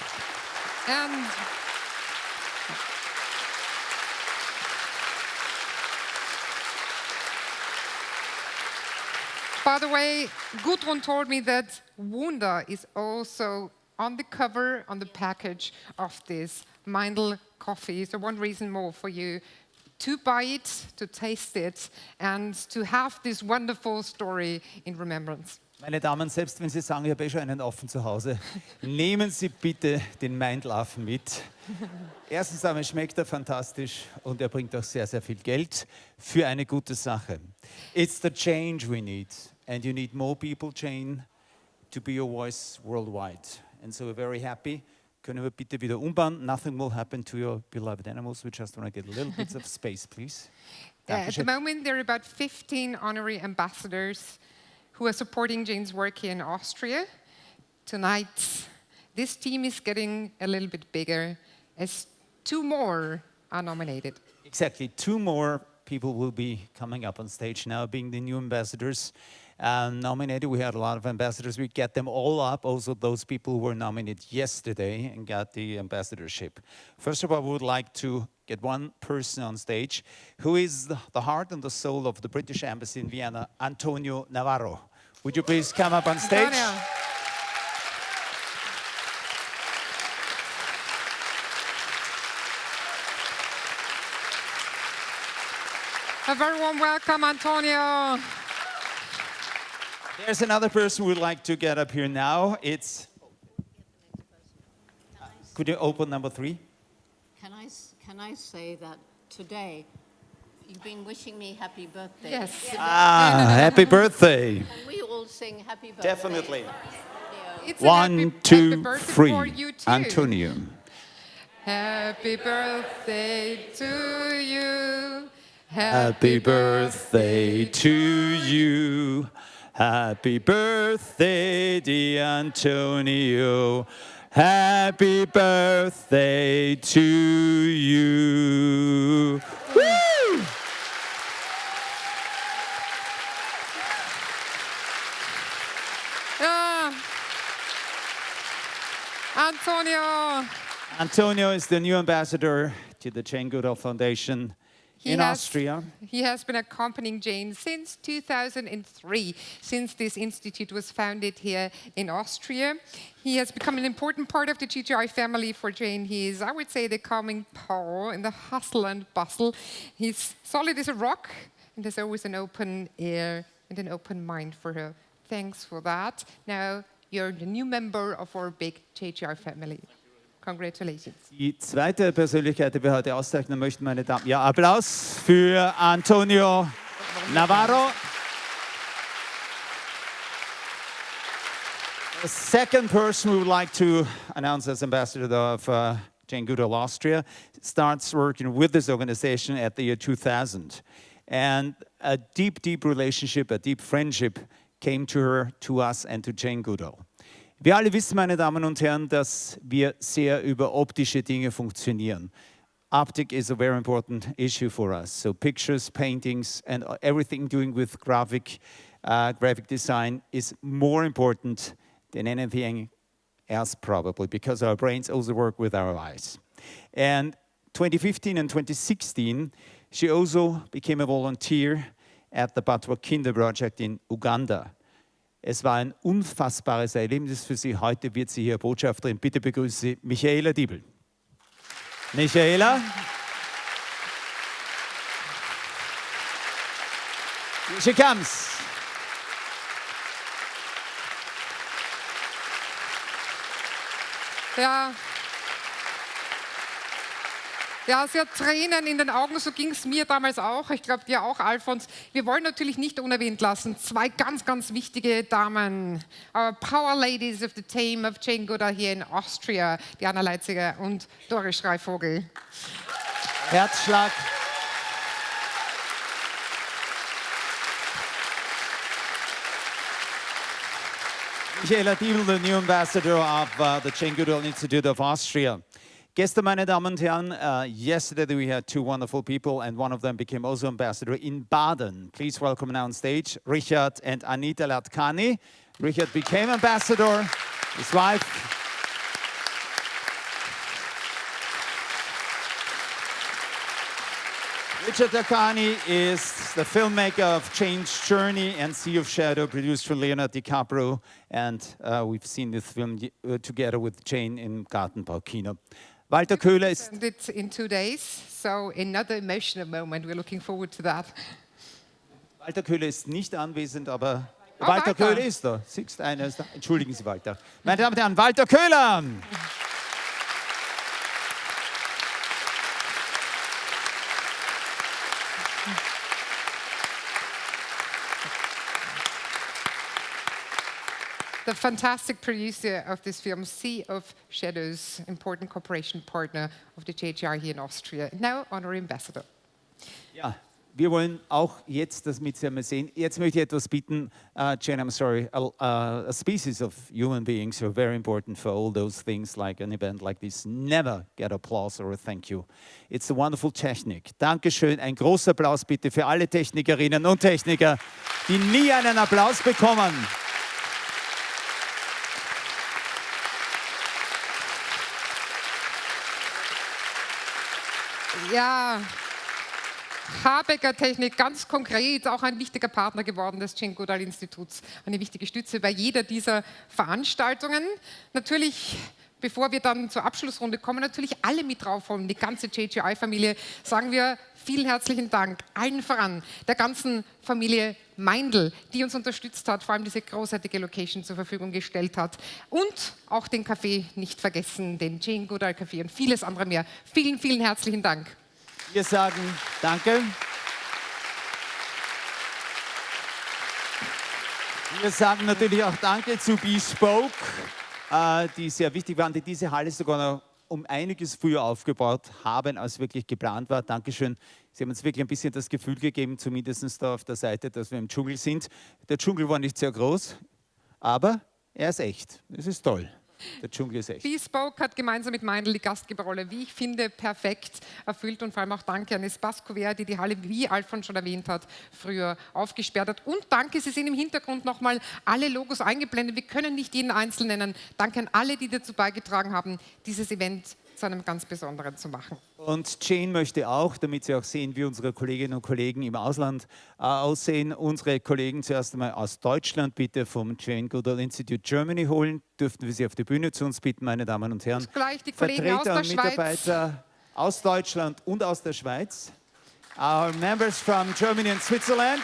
B: And by the way, Gudrun told me that Wunda is also on the cover, on the package of this Meindl coffee. So one reason more for you to buy it, to taste it, and to have this wonderful story in remembrance.
C: Meine Damen, selbst wenn Sie sagen, ich habe eh schon einen Affen zu Hause, nehmen Sie bitte den Meindl-Affen mit. Erstens einmal schmeckt er fantastisch und er bringt auch sehr, sehr viel Geld für eine gute Sache. It's the change we need, and you need more people, Jane, to be your voice worldwide. And so we're very happy. Können wir bitte wieder umbauen? Nothing will happen to your beloved animals. We just want to get a little bit of space, please.
B: At the moment, there are about 15 honorary ambassadors who are supporting Jane's work here in Austria. Tonight, this team is getting a little bit bigger as 2 more are nominated.
C: Exactly. 2 more people will be coming up on stage now, being the new ambassadors. Nominated. We had a lot of ambassadors. We get them all up, also those people who were nominated yesterday and got the ambassadorship. First of all, we would like to get one person on stage who is the heart and the soul of the British Embassy in Vienna, Antonio Navarro. Would you please come up on stage?
B: Antonio. A very warm welcome, Antonio.
C: There's another person who would like to get up here now. It's. Could you open number 3?
D: Can I say that today you've been wishing me happy birthday?
B: Yes.
C: Happy birthday.
D: Can we all sing happy birthday?
C: Definitely.
B: It's
C: 1,
B: happy
C: 2,
B: birthday
C: 3.
B: for you too.
C: Antonio.
B: Happy birthday to you.
C: Happy birthday to you. Happy birthday, dear Antonio. Happy birthday to you. Woo!
B: Antonio.
C: Antonio is the new ambassador to the Jane Goodall Foundation in Austria.
B: He has been accompanying Jane since 2003, since this institute was founded here in Austria. He has become an important part of the GGI family for Jane. He is, I would say, the calming power in the hustle and bustle. He's solid as a rock, and there's always an open ear and an open mind for her. Thanks for that. Now, you're the new member of our big GGI family. Congratulations.
C: Die zweite Persönlichkeit, die wir heute auszeichnen möchten, meine Damen. Ja, Applaus für Antonio Navarro. The second person we would like to announce as ambassador of Jane Goodall Austria starts working with this organization at the year 2000. And a deep, deep relationship, a deep friendship came to her, to us, and to Jane Goodall. Wir alle wissen, meine Damen und Herren, dass wir sehr über optische Dinge funktionieren. Optic is a very important issue for us. So pictures, paintings, and everything doing with graphic design is more important than anything else probably, because our brains also work with our eyes. And 2015 and 2016, she also became a volunteer at the Batwa Kinder Project in Uganda. Es war ein unfassbares Erlebnis für sie. Heute wird sie hier Botschafterin. Bitte begrüße Sie Michaela Diebel. Michaela? Here she comes.
B: Ja, sie hat Tränen in den Augen, so ging es mir damals auch. Ich glaube, dir auch, Alfons. Wir wollen natürlich nicht unerwähnt lassen, zwei ganz, ganz wichtige Damen. Our Power Ladies of the Team of Jane Goodall hier in Austria, Diana Leitziger und Doris Schreivogel.
C: Herzschlag. Michaela Diebel, the new ambassador of the Jane Goodall Institute of Austria. Gestern, meine Damen und Herren, yesterday we had two wonderful people and one of them became also ambassador in Baden. Please welcome now on stage Richard and Anita Latkani. Richard became ambassador, his wife. Richard Latkani is the filmmaker of Jane's Journey and Sea of Shadow, produced for Leonardo DiCaprio, and we've seen this film together with Jane in Gartenbau Kino. Walter Köhler ist...
B: It's in 2 days, so another emotional moment. We're looking forward to that.
C: Walter Köhler ist nicht anwesend, aber
B: Oh,
C: Walter Köhler ist da. Siehst einer ist da. Entschuldigen Sie, Walter. Meine Damen und Herren, Walter Köhler!
B: The fantastic producer of this film, Sea of Shadows, important cooperation partner of the JGR here in Austria, now honorary ambassador.
C: Ja, wir wollen auch jetzt das mit Sie sehen. Jetzt möchte ich etwas bitten. Jane, I'm sorry. A species of human beings are very important for all those things like an event like this. Never get applause or a thank you. It's a wonderful technique. Dankeschön. Ein großer Applaus bitte für alle Technikerinnen und Techniker, die nie einen Applaus bekommen.
B: Ja, Habecker Technik, ganz konkret, auch ein wichtiger Partner geworden des Jane Goodall Instituts, eine wichtige Stütze bei jeder dieser Veranstaltungen. Natürlich, bevor wir dann zur Abschlussrunde kommen, natürlich alle mit draufholen, die ganze JGI-Familie, sagen wir vielen herzlichen Dank, allen voran, der ganzen Familie Meindl, die uns unterstützt hat, vor allem diese großartige Location zur Verfügung gestellt hat und auch den Café nicht vergessen, den Jane Goodall Café und vieles andere mehr. Vielen, vielen herzlichen Dank.
C: Wir sagen Danke. Wir sagen natürlich auch Danke zu Bespoke, die sehr wichtig waren, die diese Halle sogar noch um einiges früher aufgebaut haben, als wirklich geplant war. Dankeschön. Sie haben uns wirklich ein bisschen das Gefühl gegeben, zumindest da auf der Seite, dass wir im Dschungel sind. Der Dschungel war nicht sehr groß, aber er ist echt. Das ist toll. Der Dschungel ist echt.
B: Bespoke hat gemeinsam mit Meindl die Gastgeberrolle, wie ich finde, perfekt erfüllt und vor allem auch danke an Espaskover, die die Halle, wie Alfons schon erwähnt hat, früher aufgesperrt hat. Und danke, Sie sehen im Hintergrund nochmal alle Logos eingeblendet. Wir können nicht jeden einzelnen nennen. Danke an alle, die dazu beigetragen haben, dieses Event zu einem ganz besonderen zu machen.
C: Und Jane möchte auch, damit Sie auch sehen, wie unsere Kolleginnen und Kollegen im Ausland aussehen, unsere Kollegen zuerst einmal aus Deutschland bitte vom Jane Goodall Institute Germany holen. Dürften wir Sie auf die Bühne zu uns bitten, meine Damen und Herren.
B: Gleich die Kollegen
C: Vertreter
B: aus der
C: und Mitarbeiter aus Deutschland und aus der Schweiz. Our members from Germany and Switzerland.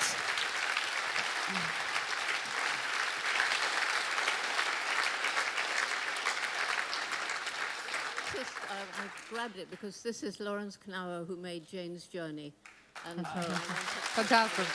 D: I grabbed it because this is Lawrence Knauer who made Jane's Journey. And so
B: Fantastic.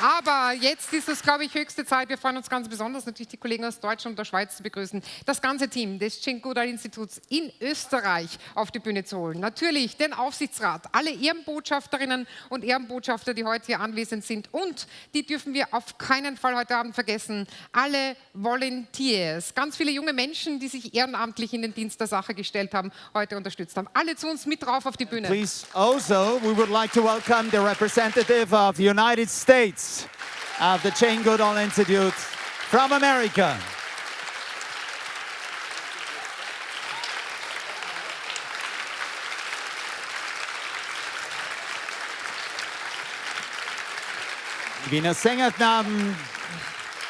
B: Aber jetzt ist es, glaube ich, höchste Zeit. Wir freuen uns ganz besonders, natürlich die Kollegen aus Deutschland und der Schweiz zu begrüßen, das ganze Team des Jane Goodall Instituts in Österreich auf die Bühne zu holen. Natürlich den Aufsichtsrat, alle Ehrenbotschafterinnen und Ehrenbotschafter, die heute hier anwesend sind. Und die dürfen wir auf keinen Fall heute Abend vergessen, alle Volunteers, ganz viele junge Menschen, die sich ehrenamtlich in den Dienst der Sache gestellt haben, heute unterstützt haben. Alle zu uns mit drauf auf die Bühne.
C: Please, also, we would like to welcome the representative of the United States of the Jane Goodall Institute from America. Die Wiener Sängerknaben,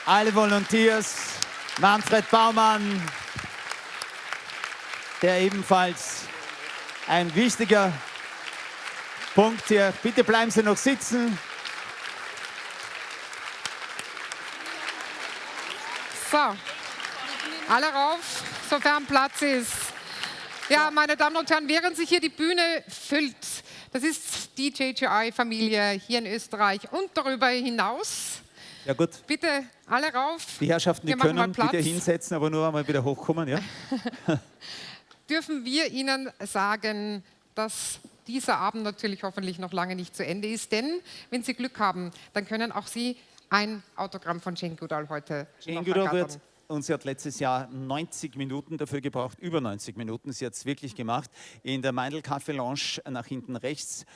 C: alle Volunteers, Manfred Baumann, der ebenfalls ein wichtiger Punkt hier. Bitte bleiben Sie noch sitzen.
B: So, alle rauf, sofern Platz ist. Ja, meine Damen und Herren, während sich hier die Bühne füllt, das ist die JGI-Familie hier in Österreich und darüber hinaus.
C: Ja gut.
B: Bitte alle rauf.
C: Die Herrschaften, die können bitte hinsetzen, aber nur einmal wieder hochkommen, ja?
B: Dürfen wir Ihnen sagen, dass dieser Abend natürlich hoffentlich noch lange nicht zu Ende ist, denn wenn Sie Glück haben, dann können auch Sie ein Autogramm von Jane Goodall heute
C: Jane
B: noch
C: Goodall
B: ergattern.
C: und sie hat letztes Jahr 90 Minuten dafür gebraucht, über 90 Minuten. Sie hat es wirklich gemacht. In der Meindl Café Lounge nach hinten rechts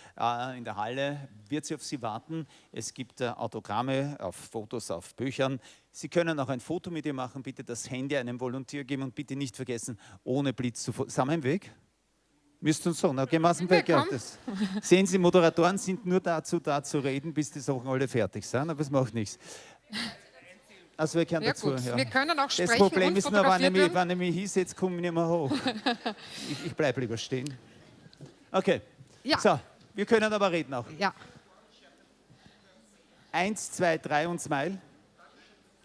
C: in der Halle wird sie auf Sie warten. Es gibt Autogramme auf Fotos, auf Büchern. Sie können auch ein Foto mit ihr machen. Bitte das Handy einem Volontier geben und bitte nicht vergessen, ohne Blitz zu fotografieren. Sind wir im Weg? Müsst uns sagen, gehen wir aus dem Weg. Ja, sehen Sie, Moderatoren sind nur dazu da zu reden, bis die Sachen alle fertig sind, aber es macht nichts. Also wir können
B: ja,
C: dazu. Ja.
B: Wir können auch sprechen.
C: Das Problem
B: und
C: ist nur,
B: fotografiert
C: wenn ich mich hinsetze, komme ich nicht mehr hoch. Ich bleibe lieber stehen. Okay,
B: Ja.
C: so, wir können aber reden auch.
B: Ja.
C: 1, 2, 3 und Smile.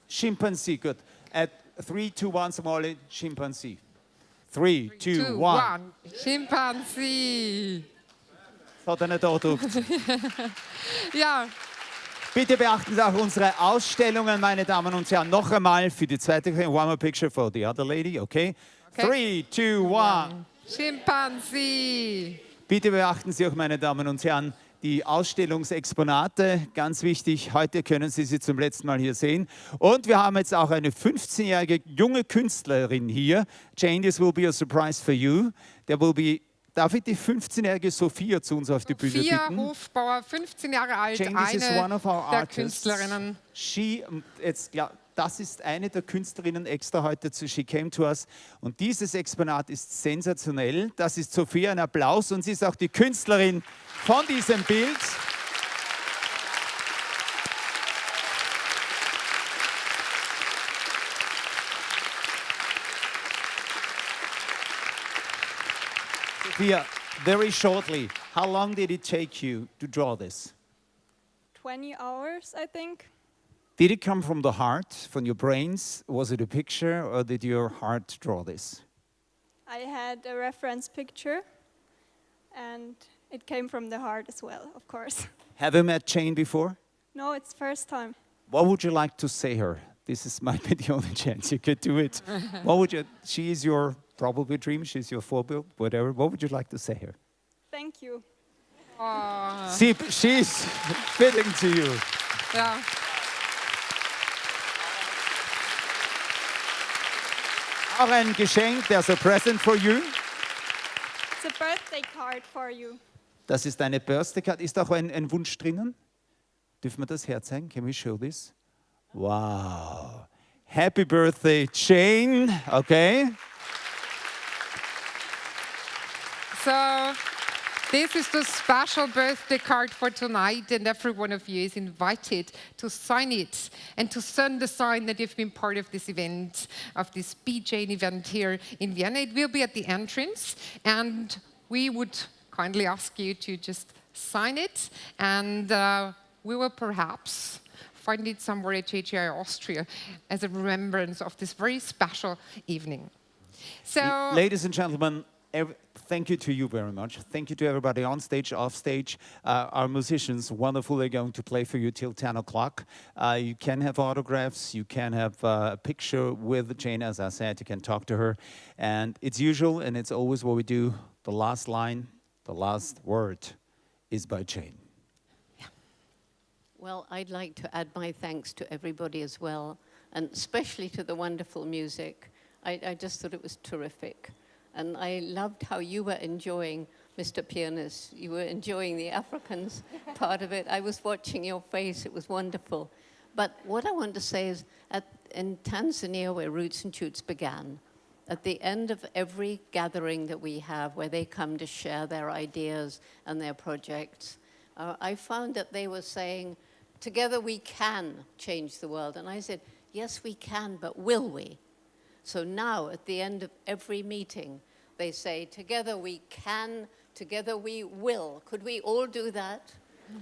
C: Chimpanzee, gut. At 3, 2, 1, Smile, Chimpanzee. 3, 2, 1.
B: Chimpanzee.
C: Das hat er nicht angedruckt.
B: Ja.
C: Bitte beachten Sie auch unsere Ausstellungen, meine Damen und Herren. Noch einmal für die zweite One more picture for the other lady, okay? 3, 2, 1.
B: Chimpanzee.
C: Bitte beachten Sie auch, meine Damen und Herren, die Ausstellungsexponate. Ganz wichtig, heute können Sie sie zum letzten Mal hier sehen. Und wir haben jetzt auch eine 15-jährige junge Künstlerin hier. Jane, this will be a surprise for you. There will be Darf ich die 15-jährige Sophia zu uns auf die Bühne
B: Sophia
C: bitten?
B: Hofbauer, 15 Jahre alt,
C: Jane, this is one of our
B: der
C: artists.
B: Künstlerinnen.
C: Das ist eine der Künstlerinnen extra heute zu She Came to Us. Und dieses Exponat ist sensationell. Das ist Sophia, ein Applaus. Und sie ist auch die Künstlerin von diesem Bild. Sophia, very shortly, how long did it take you to draw this?
N: 20 hours, I think.
C: Did it come from the heart, from your brains? Was it a picture, or did your heart draw this?
N: I had a reference picture, and it came from the heart as well, of course.
C: Have you met Jane before?
N: No, it's first time.
C: What would you like to say her? Might be the only chance you could do it. What would you? She is your probably dream. She's your forebill, whatever. What would you like to say her?
N: Thank you.
C: She's fitting to you.
B: Ja.
C: Auch ein Geschenk. There's a present for you.
N: It's a birthday card for you.
C: Das ist eine Birthday Card. Ist auch ein Wunsch drinnen? Dürfen wir das herzeigen? Can we show this? Wow. Happy birthday, Jane. Okay.
B: So, this is the special birthday card for tonight, and every one of you is invited to sign it and to send the sign that you've been part of this event, of this Jane event here in Vienna. It will be at the entrance, and we would kindly ask you to just sign it, and we will perhaps find it somewhere at JGI Austria as a remembrance of this very special evening. So,
C: ladies and gentlemen, thank you to you very much. Thank you to everybody on stage, off stage. Our musicians, wonderful, they're going to play for you till 10 o'clock. You can have autographs, you can have a picture with Jane, as I said, you can talk to her. And it's usual, and it's always what we do. The last line, the last word is by Jane.
D: Well, I'd like to add my thanks to everybody as well, and especially to the wonderful music. I just thought it was terrific. And I loved how you were enjoying, Mr. Pianist. You were enjoying the Africans part of it. I was watching your face. It was wonderful. But what I want to say is, in Tanzania, where Roots and Shoots began, at the end of every gathering that we have, where they come to share their ideas and their projects, I found that they were saying, together we can change the world. And I said, yes, we can, but will we? So now, at the end of every meeting, they say, together we can, together we will. Could we all do that?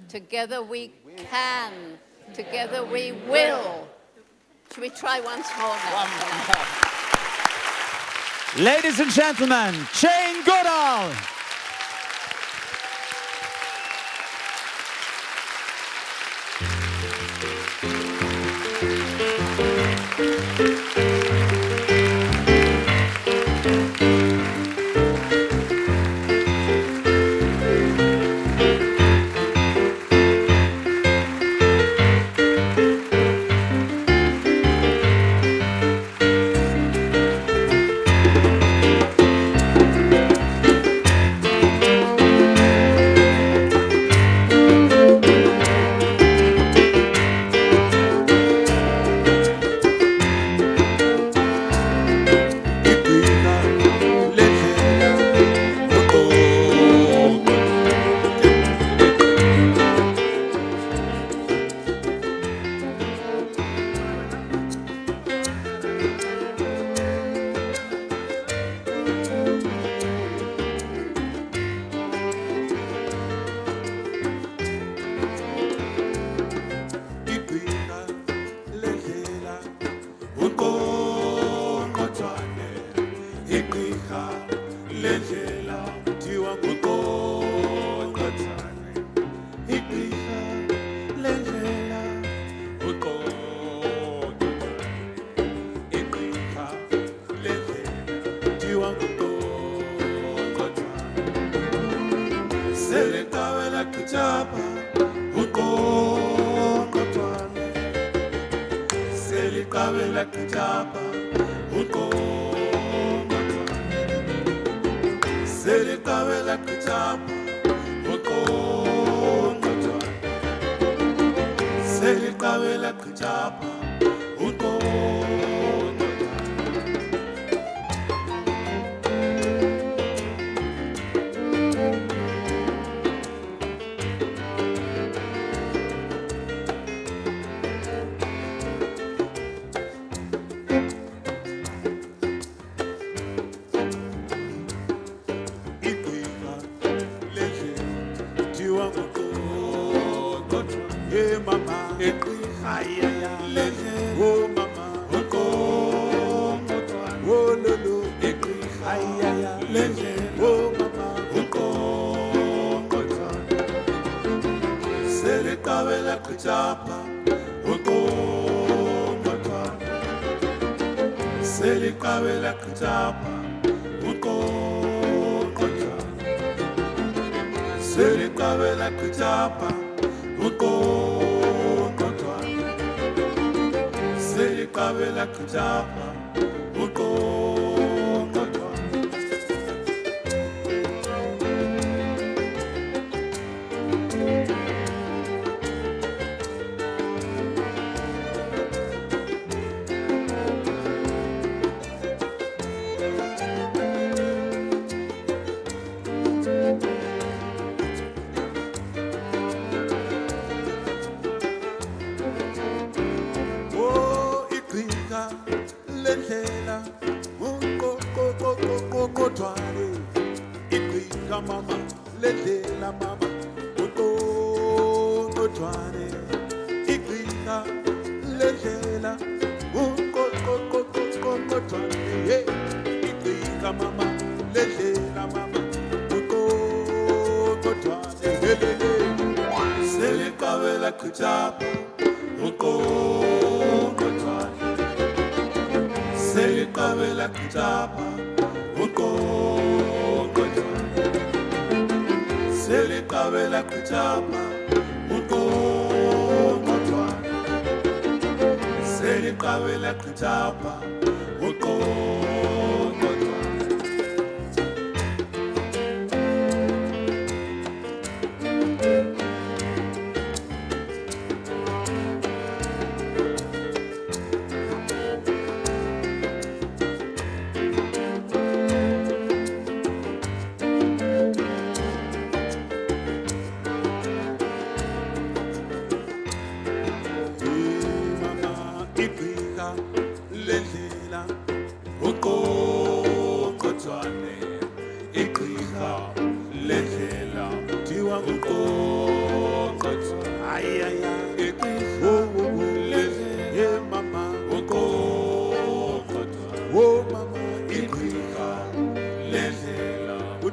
D: Together we can, together we will. Should we try once more now?
C: Ladies and gentlemen, Jane Goodall.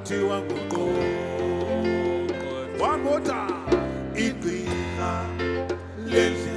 O: kuthiwa ngugogo. One more time. Igqirha lendlela